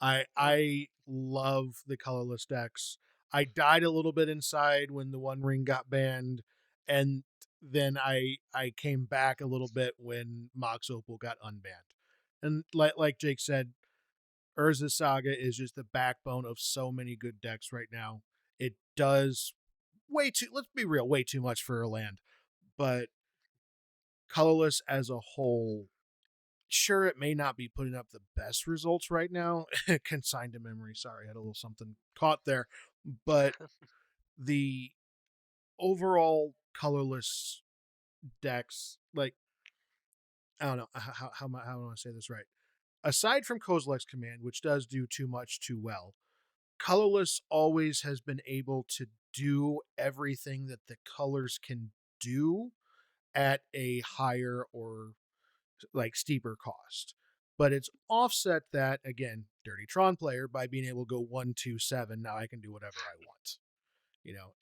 I Oh, I love the colorless decks. I died a little bit inside when the One Ring got banned, and then I came back a little bit when Mox Opal got unbanned. And like Jake said, Urza Saga is just the backbone of so many good decks right now. It does way too. Let's be real, way too much for a land, but colorless as a whole, sure, it may not be putting up the best results right now. Consigned to memory. Sorry, I had a little something caught there. But the overall colorless decks, like, I don't know how do I say this right? Aside from Kozilek's command, which does do too much too well, colorless always has been able to do everything that the colors can do at a higher or like steeper cost. But it's offset that again, Dirty Tron player by being able to go 1-2-7. Now I can do whatever I want.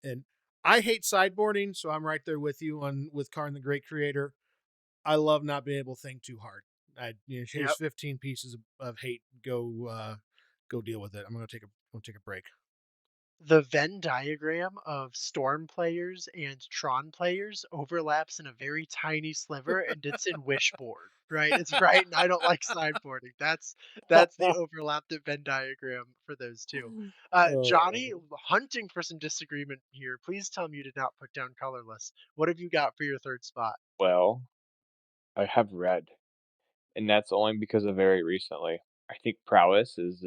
And I hate sideboarding, so I'm right there with you on with Karn the Great Creator. I love not being able to think too hard. Here's yep. 15 pieces of hate. Go deal with it. I'm gonna take a break. The Venn diagram of Storm players and Tron players overlaps in a very tiny sliver, and it's in Wishboard, right? It's right, and I don't like sideboarding. That's the overlapped Venn diagram for those two. Johnny, Oh. hunting for some disagreement here. Please tell me you did not put down colorless. What have you got for your third spot? Well, I have red, and that's only because of very recently. I think prowess is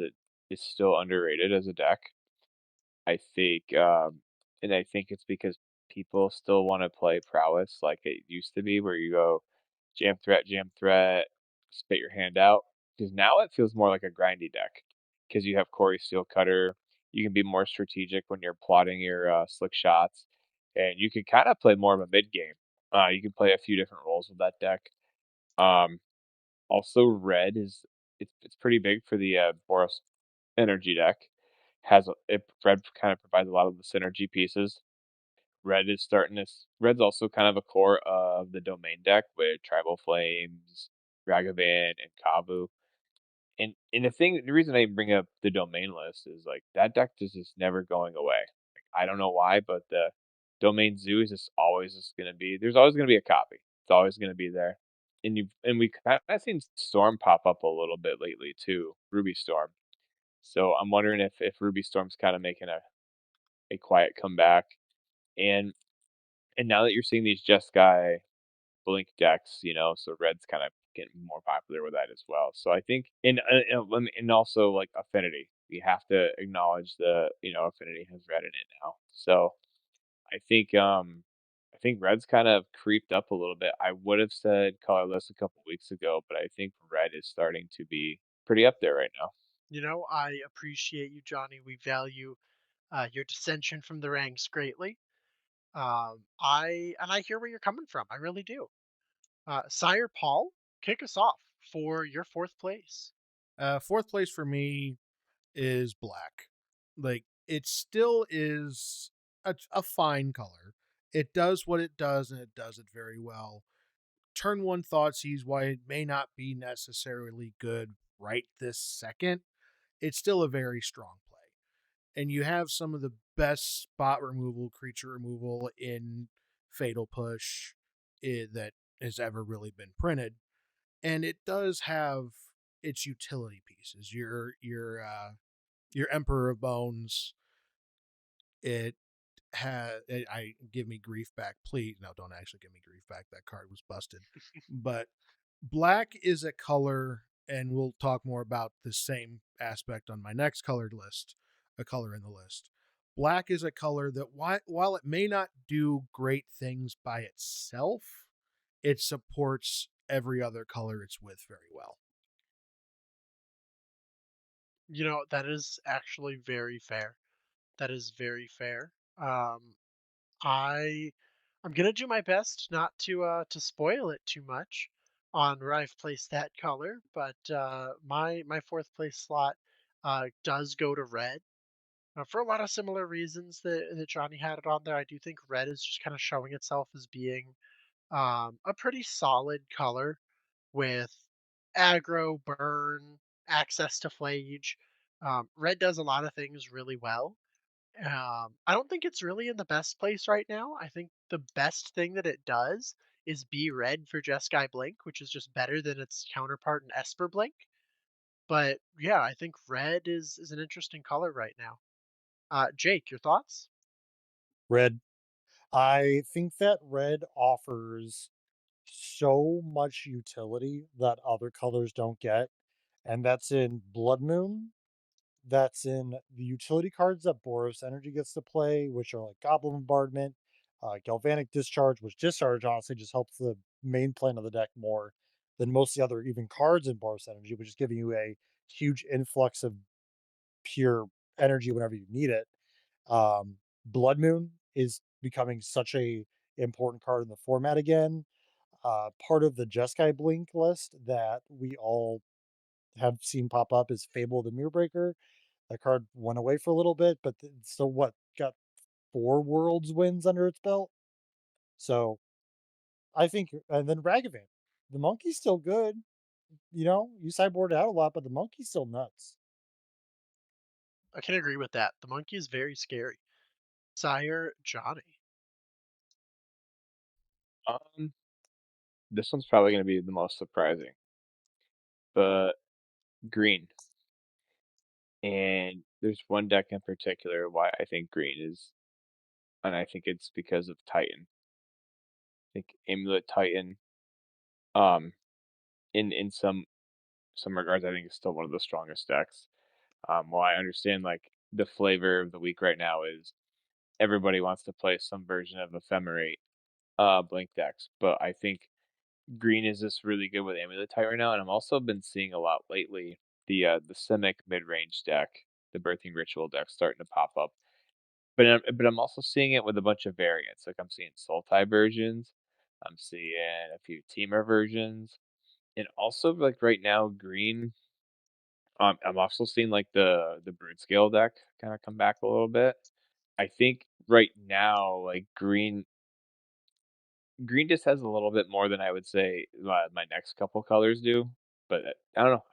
still underrated as a deck. I think, and I think it's because people still want to play prowess like it used to be, where you go jam threat, spit your hand out. Because now it feels more like a grindy deck. because you have Corey Steelcutter. You can be more strategic when you're plotting your slick shots, and you can kind of play more of a mid game. You can play a few different roles with that deck. Um, Also, red is it's pretty big for the Boros energy deck. Red kind of provides a lot of the synergy pieces. Red's also kind of a core of the domain deck with Tribal Flames, Ragavan, and Kavu. And the reason I bring up the domain list is like that deck just never going away. Like, I don't know why, but the domain zoo is just gonna be there's always gonna be a copy. It's always gonna be there. And we kind of seen Storm pop up a little bit lately too, Ruby Storm. So I'm wondering if Ruby Storm's kind of making a quiet comeback. And and now that you're seeing these Jeskai Blink decks, so red's kind of getting more popular with that as well. So I think, and also like affinity, we have to acknowledge affinity has red in it now. So I think, I think red's kind of creeped up a little bit. I would have said colorless a couple weeks ago, but I think red is starting to be pretty up there right now. I appreciate you, Johnny. We value your dissension from the ranks greatly. I hear where you're coming from. I really do. Sire Paul, kick us off for your fourth place. Fourth place for me is black. Like it still is a fine color. It does what it does, and it does it very well. Turn one thought sees why it may not be necessarily good right this second. It's still a very strong play. And you have some of the best spot removal, creature removal in Fatal Push that has ever really been printed. And it does have its utility pieces. Your Emperor of Bones. It I give me grief back, please. No, don't actually give me grief back. That card was busted. But black is a color, and we'll talk more about the same aspect on my next colored list, a color in the list. Black is a color that, while it may not do great things by itself, it supports every other color it's with very well. That is actually very fair. That is very fair. I I'm gonna do my best not to spoil it too much on where I've placed that color, but my fourth place slot does go to red. For a lot of similar reasons that Johnny had it on there. I do think red is just kind of showing itself as being a pretty solid color with aggro, burn, access to flage. Red does a lot of things really well. I don't think it's really in the best place right now. I think the best thing that it does is be red for Jeskai Blink, which is just better than its counterpart in Esper Blink. But yeah, I think red is an interesting color right now. Jake, your thoughts? Red. I think that red offers so much utility that other colors don't get, and that's in Blood Moon. That's in the utility cards that Boros Energy gets to play, which are like Goblin Bombardment, Galvanic Discharge, which Discharge honestly just helps the main plan of the deck more than most of the other even cards in Boros Energy, which is giving you a huge influx of pure energy whenever you need it. Blood Moon is becoming such a important card in the format again. Part of the Jeskai Blink list that we all have seen pop up is Fable the Mirrorbreaker. That card went away for a little bit, but still what got 4 Worlds wins under its belt. So I think, and then Ragavan, the monkey's still good. You sideboard it out a lot, but the monkey's still nuts. I can agree with that. The monkey is very scary. Sire Johnny. Um, this one's probably going to be the most surprising, but green. And there's one deck in particular why I think green is, and I think it's because of Titan. I think Amulet Titan, um, in some regards, I think is still one of the strongest decks. While I understand like the flavor of the week right now is everybody wants to play some version of Ephemerate Blink decks, but I think green is just really good with Amulet Titan right now, and I've also been seeing a lot lately the Simic mid-range deck, the Birthing Ritual deck starting to pop up. But I'm also seeing it with a bunch of variants. Like I'm seeing Sultai versions, I'm seeing a few Teamer versions, and also like right now green. I'm also seeing like the Brood Scale deck kind of come back a little bit. I think right now like green just has a little bit more than I would say my next couple colors do. But I don't know.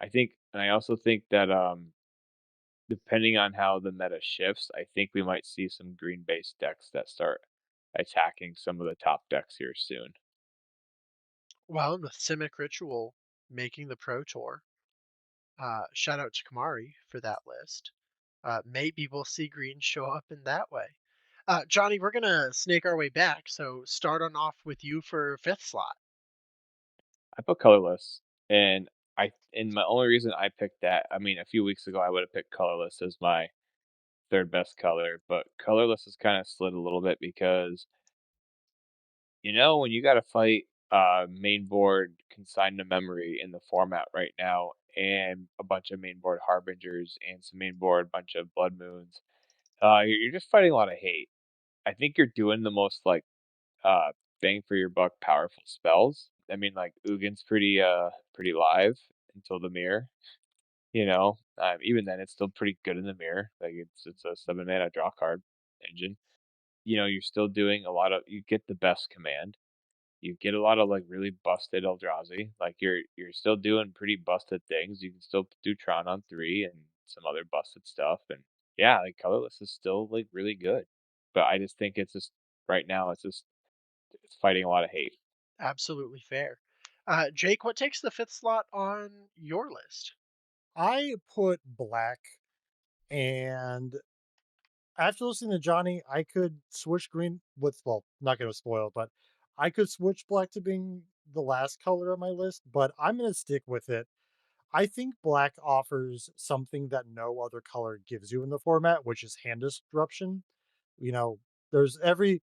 And I also think that depending on how the meta shifts, I think we might see some green based decks that start attacking some of the top decks here soon. Well, the Simic Ritual making the Pro Tour. Shout out to Kamari for that list. Maybe we'll see green show up in that way. Johnny, we're gonna snake our way back, so start on off with you for fifth slot. I put colorless, and my only reason I picked that, I mean, a few weeks ago I would have picked colorless as my third best color, but colorless has kind of slid a little bit because when you got to fight main board consigned to memory in the format right now, and a bunch of main board harbingers and some main board bunch of blood moons, you're just fighting a lot of hate. I think you're doing the most like uh bang for your buck powerful spells. I mean, like Ugin's pretty live until the mirror. Even then it's still pretty good in the mirror. Like it's a 7 mana draw card engine. You're still doing a lot of, you get the best command. You get a lot of like really busted Eldrazi. Like you're still doing pretty busted things. You can still do Tron on 3 and some other busted stuff. And yeah, like colorless is still like really good. But I just think it's just right now it's fighting a lot of hate. Absolutely fair. Jake, what takes the fifth slot on your list? I put black, and after listening to Johnny, I could switch green with, well, not gonna spoil, but I could switch black to being the last color on my list, but I'm gonna stick with it. I think black offers something that no other color gives you in the format, which is hand disruption. You know, there's every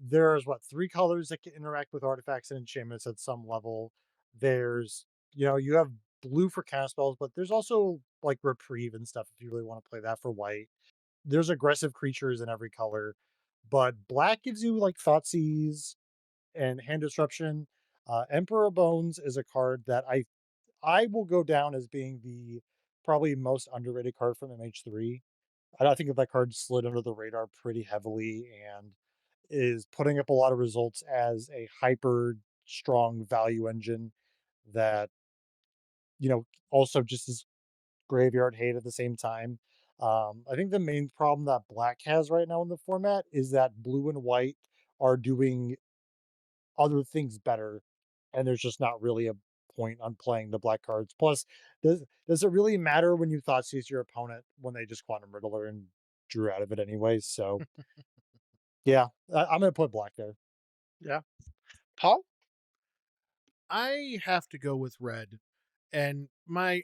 there's what, 3 colors that can interact with artifacts and enchantments at some level. There's, you have blue for cast spells, but there's also like reprieve and stuff if you really want to play that for white. There's aggressive creatures in every color, but black gives you like Thoughtseize and hand disruption. Emperor Bones is a card that I will go down as being the probably most underrated card from MH3. I think that card slid under the radar pretty heavily and is putting up a lot of results as a hyper strong value engine that, also just is graveyard hate at the same time. I think the main problem that black has right now in the format is that blue and white are doing other things better, and there's just not really a point on playing the black cards. Plus, does it really matter when you thought seize your opponent when they just quantum riddler and drew out of it anyways? So yeah, I'm gonna put black there. Yeah. Paul? I have to go with red. And my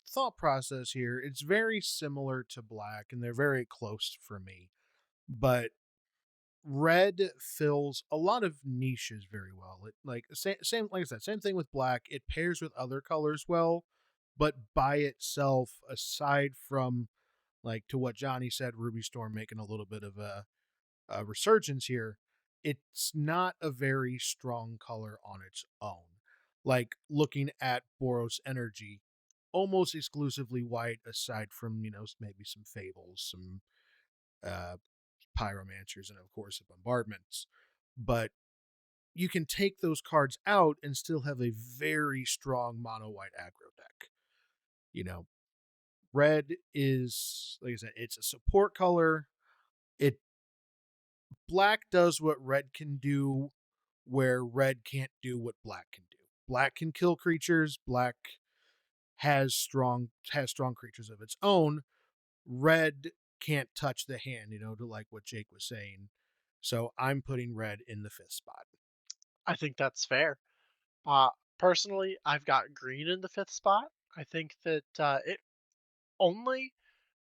thought process here, it's very similar to black and they're very close for me. But red fills a lot of niches very well. It like same like I said, same thing with black. It pairs with other colors well, but by itself, aside from like to what Johnny said, Ruby Storm making a little bit of a resurgence here, it's not a very strong color on its own. Like looking at Boros Energy, almost exclusively white, aside from maybe some fables, some uh, pyromancers, and of course the bombardments. But you can take those cards out and still have a very strong mono white aggro deck. You know, red is, like I said, it's a support color. It Black does what red can do, where red can't do what black can do. Black can kill creatures. Black has strong creatures of its own. Red can't touch the hand, to like what Jake was saying. So I'm putting red in the fifth spot. I think that's fair. Personally, I've got green in the fifth spot. I think that it only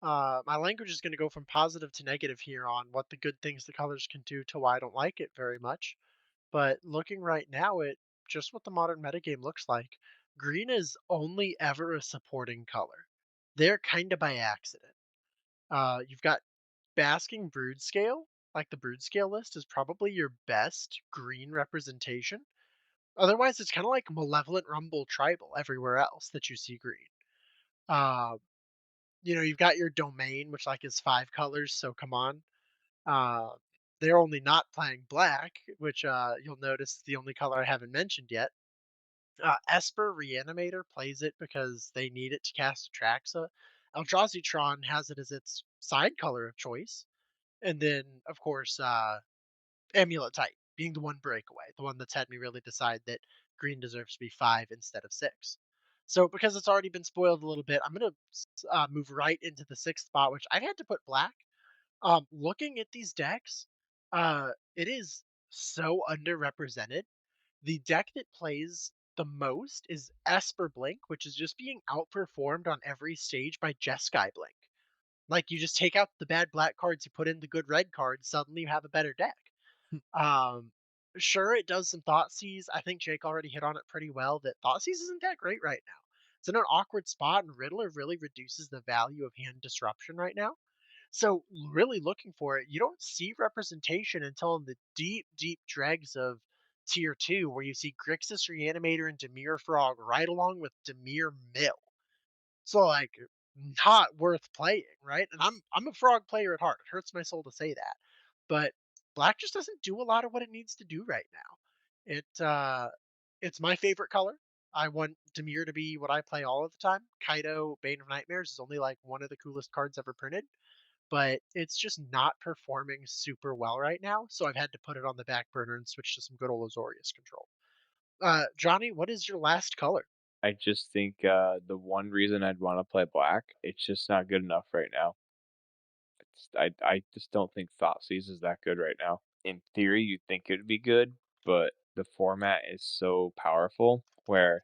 my language is going to go from positive to negative here on what the good things the colors can do to why I don't like it very much. But looking right now at just what the modern metagame looks like, green is only ever a supporting color. they're kind of by accident. You've got Basking Brood Scale. Like the Brood Scale list is probably your best green representation. Otherwise, it's kind of like Malevolent Rumble Tribal everywhere else that you see green. Uh, you've got your Domain, which like is 5 colors. So come on. Uh, they're only not playing black, which you'll notice is the only color I haven't mentioned yet. Esper Reanimator plays it because they need it to cast Atraxa. Eldrazi has it as its side color of choice. And then, of course, Amulet Titan being the one breakaway, the one that's had me really decide that green deserves to be 5 instead of 6. So, because it's already been spoiled a little bit, I'm going to move right into the sixth spot, which I've had to put black. Looking at these decks, it is so underrepresented. The deck that plays the most is Esper Blink, which is just being outperformed on every stage by Jeskai Blink. Like you just take out the bad black cards, you put in the good red cards, suddenly you have a better deck. Um, sure, it does some Thought Seize. I think Jake already hit on it pretty well that Thought Seize isn't that great right now. It's in an awkward spot, and Riddler really reduces the value of hand disruption right now. So, really looking for it, you don't see representation until in the deep, deep dregs of tier 2, where you see Grixis Reanimator and Demir Frog right along with Demir Mill. So, like, not worth playing, right? And I'm a frog player at heart. It hurts my soul to say that. But black just doesn't do a lot of what it needs to do right now. It's my favorite color. I want Demir to be what I play all of the time. Kaido, Bane of Nightmares is only like one of the coolest cards ever printed, but it's just not performing super well right now. So I've had to put it on the back burner and switch to some good old Azorius control. Johnny, what is your last color? I just think the one reason I'd want to play black, it's just not good enough right now. I just don't think Thoughtseize is that good right now. In theory, you'd think it would be good, but the format is so powerful where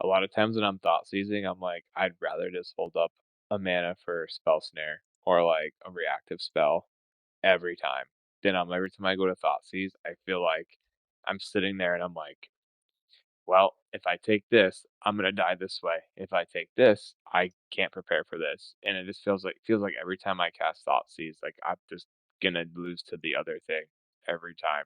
a lot of times when I'm Thoughtseizing, I'm like, I'd rather just hold up a mana for Spell Snare or like a reactive spell every time. Then every time I go to Thoughtseize, I feel like I'm sitting there and I'm like, well, if I take this, I'm gonna die this way. If I take this, I can't prepare for this. And it just feels like every time I cast Thoughtseize, like I'm just gonna lose to the other thing every time.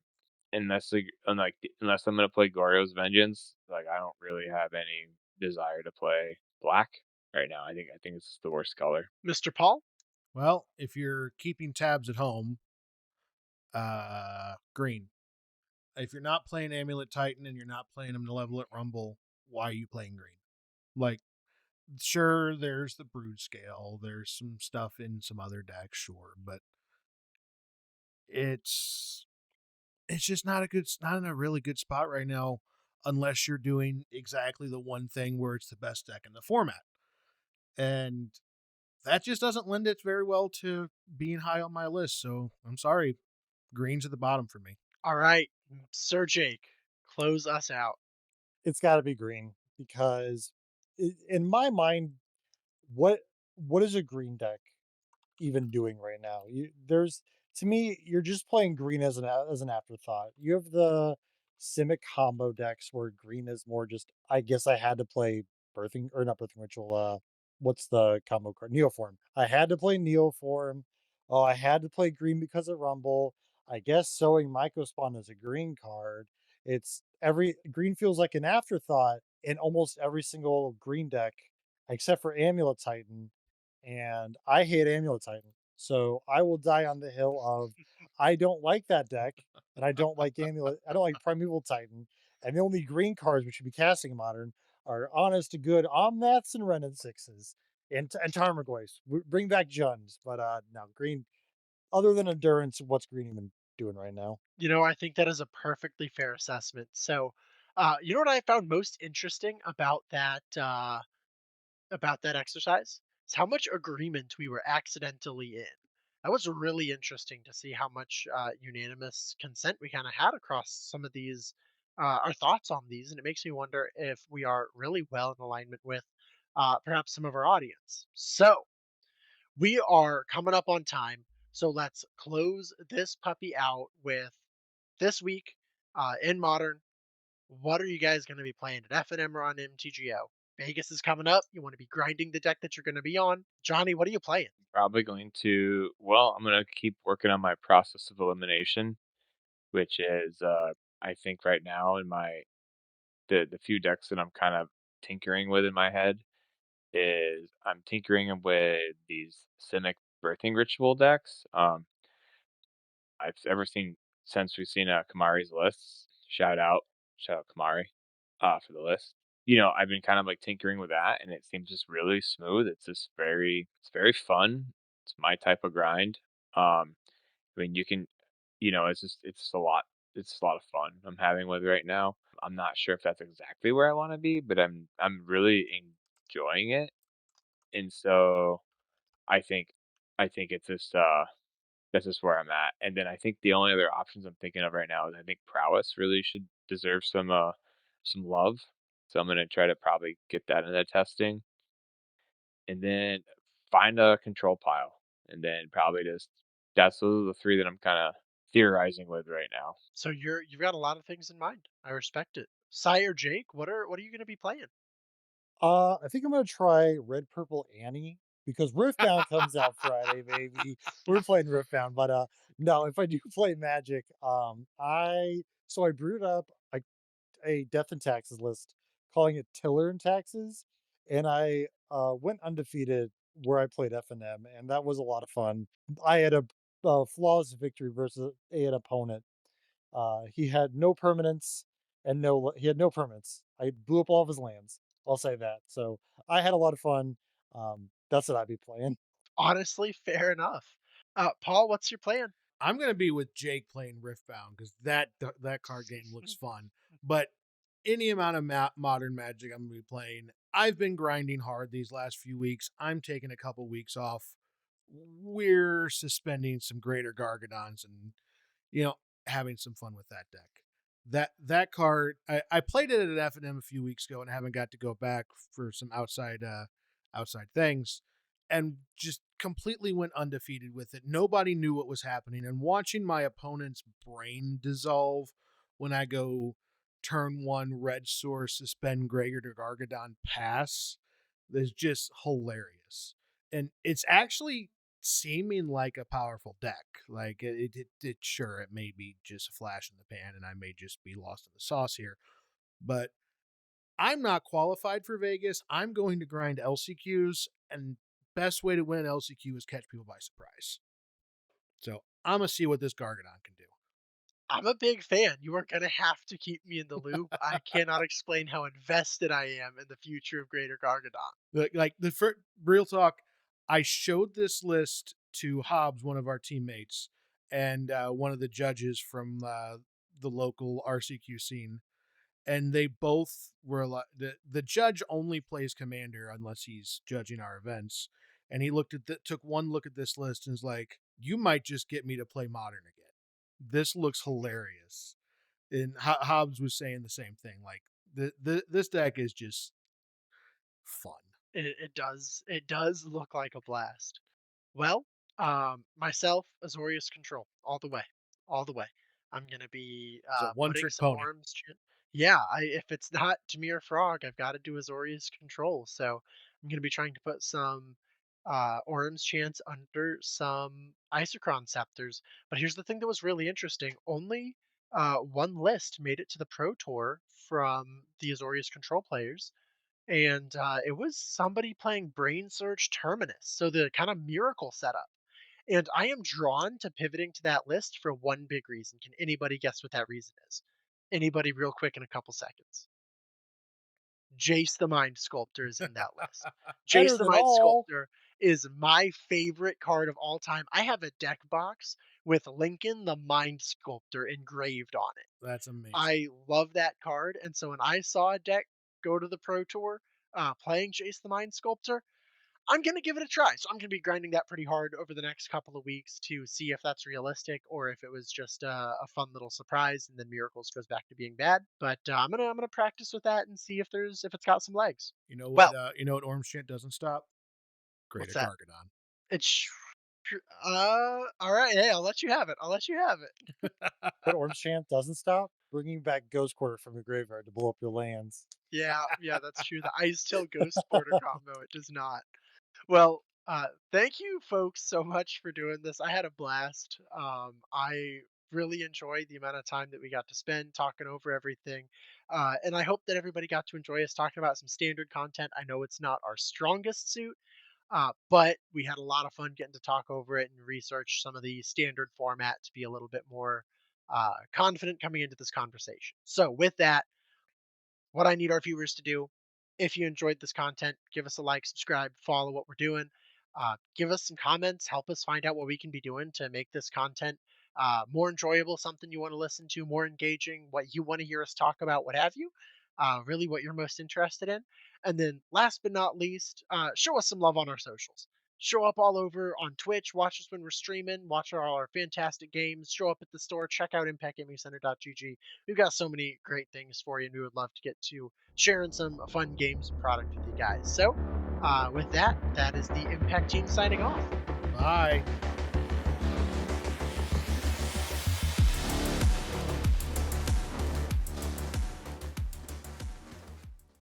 Unless I'm gonna play Goryo's Vengeance, like I don't really have any desire to play black right now. I think it's the worst color. Mr. Paul? Well, if you're keeping tabs at home, green. If you're not playing Amulet Titan and you're not playing them to level at Rumble, why are you playing green? Like, sure, there's the Brood Scale, there's some stuff in some other decks, sure, but it's it's just not in a really good spot right now, unless you're doing exactly the one thing where it's the best deck in the format, and that just doesn't lend it very well to being high on my list. So I'm sorry, green's at the bottom for me. All right, Sir Jake, close us out. It's got to be green because, in my mind, what what is a green deck even doing right now? There's to me, you're just playing green as as an afterthought. You have the Simic combo decks where green is more just. I guess I had to play birthing or not birthing ritual. What's the combo card? Neoform. I had to play Neoform. Oh, I had to play green because of Rumble. I guess sowing Mycospawn is a green card. It's every green feels like an afterthought in almost every single green deck except for Amulet Titan, and I hate Amulet Titan. So I will die on the hill of I don't like that deck, and I don't like Amulet. I don't like Primeval Titan, and the only green cards which should be casting modern are honest to good Omnaths and Renin sixes and Tarmogoyfs. Bring back Juns, but no green. Other than endurance, what's green even doing right now? I think that is a perfectly fair assessment. So, you know what I found most interesting about that exercise? Is how much agreement we were accidentally in. That was really interesting to see how much unanimous consent we kind of had across some of these, our thoughts on these, and it makes me wonder if we are really well in alignment with perhaps some of our audience. So, we are coming up on time, so let's close this puppy out with this week in Modern. What are you guys going to be playing at F and M or on MTGO? Vegas is coming up. You want to be grinding the deck that you're going to be on. Johnny, what are you playing? Probably going to, well, I'm gonna keep working on my process of elimination, which is, I think right now in my the few decks that I'm kind of tinkering with in my head is I'm tinkering with these Simic birthing ritual decks. I've ever seen since we've seen Kamari's lists. Shout out Kamari, for the list. I've been kind of like tinkering with that, and it seems just really smooth. It's very fun. It's my type of grind. I mean, you can, it's just a lot. It's just a lot of fun I'm having with right now. I'm not sure if that's exactly where I want to be, but I'm really enjoying it, and so I think I think it's just that's just where I'm at. And then I think the only other options I'm thinking of right now is I think prowess really should deserve some love. So I'm gonna try to probably get that into testing, and then find a control pile, and then probably just that's those are the three that I'm kind of theorizing with right now. So you've got a lot of things in mind. I respect it. Sire Jake, what are you going to be playing? I think I'm gonna try Red Purple Annie because Riftbound comes out Friday, baby. We're playing Riftbound, but no, if I do play Magic, I brewed up a Death and Taxes list, calling it Tiller and Taxes, and I went undefeated where I played FNM, and that was a lot of fun. I had a flawless victory versus an opponent. He had no permanence and he had no permanence. I blew up all of his lands. I'll say that. So I had a lot of fun. That's what I'd be playing. Honestly, fair enough. Paul, what's your plan? I'm gonna be with Jake playing Riftbound because that card game looks fun. But any amount of modern Magic I'm gonna be playing. I've been grinding hard these last few weeks. I'm taking a couple weeks off. We're suspending some greater Gargadons and you know, having some fun with that deck. That card, I played it at F&M a few weeks ago and haven't got to go back for some outside things, and just completely went undefeated with it. Nobody knew what was happening, and watching my opponent's brain dissolve when I go turn one red source suspend Gregor to Gargadon pass is just hilarious. And it's actually seeming like a powerful deck. Like it sure it may be just a flash in the pan, and I may just be lost in the sauce here. But I'm not qualified for Vegas. I'm going to grind LCQs, and best way to win an LCQ is catch people by surprise. So I'm gonna see what this Gargadon can do. I'm a big fan. You are going to have to keep me in the loop. I cannot explain how invested I am in the future of Greater Gargadon. Like the first, real talk, I showed this list to Hobbs, one of our teammates, and one of the judges from the local RCQ scene, and they both were like, the judge only plays commander unless he's judging our events, and he took one look at this list and was like, "You might just get me to play modern again. This looks hilarious." And Hobbs was saying the same thing. Like this deck is just fun. It does look like a blast. Well, myself, Azorius Control, all the way, all the way. I'm gonna be It's a one putting trick some pony. Orms. Yeah, if it's not Demir Frog, I've got to do Azorius Control. So I'm gonna be trying to put some Orms Chance under some Isochron Scepters. But here's the thing that was really interesting: only one list made it to the Pro Tour from the Azorius Control players, and it was somebody playing Brain Surge Terminus, so the kind of miracle setup. And I am drawn to pivoting to that list for one big reason. Can anybody guess what that reason is? Anybody, real quick, in a couple seconds? Jace the Mind Sculptor is in that list. Better Jace the than Mind all. Sculptor is my favorite card of all time. I have a deck box with Lincoln the Mind Sculptor engraved on it. That's amazing. I love that card, and so when I saw a deck go to the Pro Tour playing Jace the Mind Sculptor, I'm gonna give it a try. So I'm gonna be grinding that pretty hard over the next couple of weeks to see if that's realistic or if it was just a fun little surprise and then Miracles goes back to being bad. But I'm gonna practice with that and see if it's got some legs. Well, You know what Orange Chant doesn't stop? what's Greater that? Gargadon. It's all right. Hey, I'll let you have it. I'll let you have it. But Orange Chant doesn't stop. bringing back Ghost Quarter from the graveyard to blow up your lands. Yeah, yeah, that's true. The Ice Tail Ghost Border combo, it does not. Well, thank you folks so much for doing this. I had a blast. I really enjoyed the amount of time that we got to spend talking over everything. And I hope that everybody got to enjoy us talking about some standard content. I know it's not our strongest suit, but we had a lot of fun getting to talk over it and research some of the standard format to be a little bit more confident coming into this conversation. So, with that, what I need our viewers to do. If you enjoyed this content, give us a like, subscribe, follow what we're doing. Give us some comments, help us find out what we can be doing to make this content more enjoyable, something you want to listen to, more engaging, what you want to hear us talk about, what have you. Really, what you're most interested in. And then, last but not least, show us some love on our socials. Show up all over on Twitch, watch us when we're streaming, watch all our fantastic games, show up at the store, check out impactgamingcenter.gg. We've got so many great things for you, and we would love to get to sharing some fun games and product with you guys. So, with that, that is the Impact team signing off. Bye.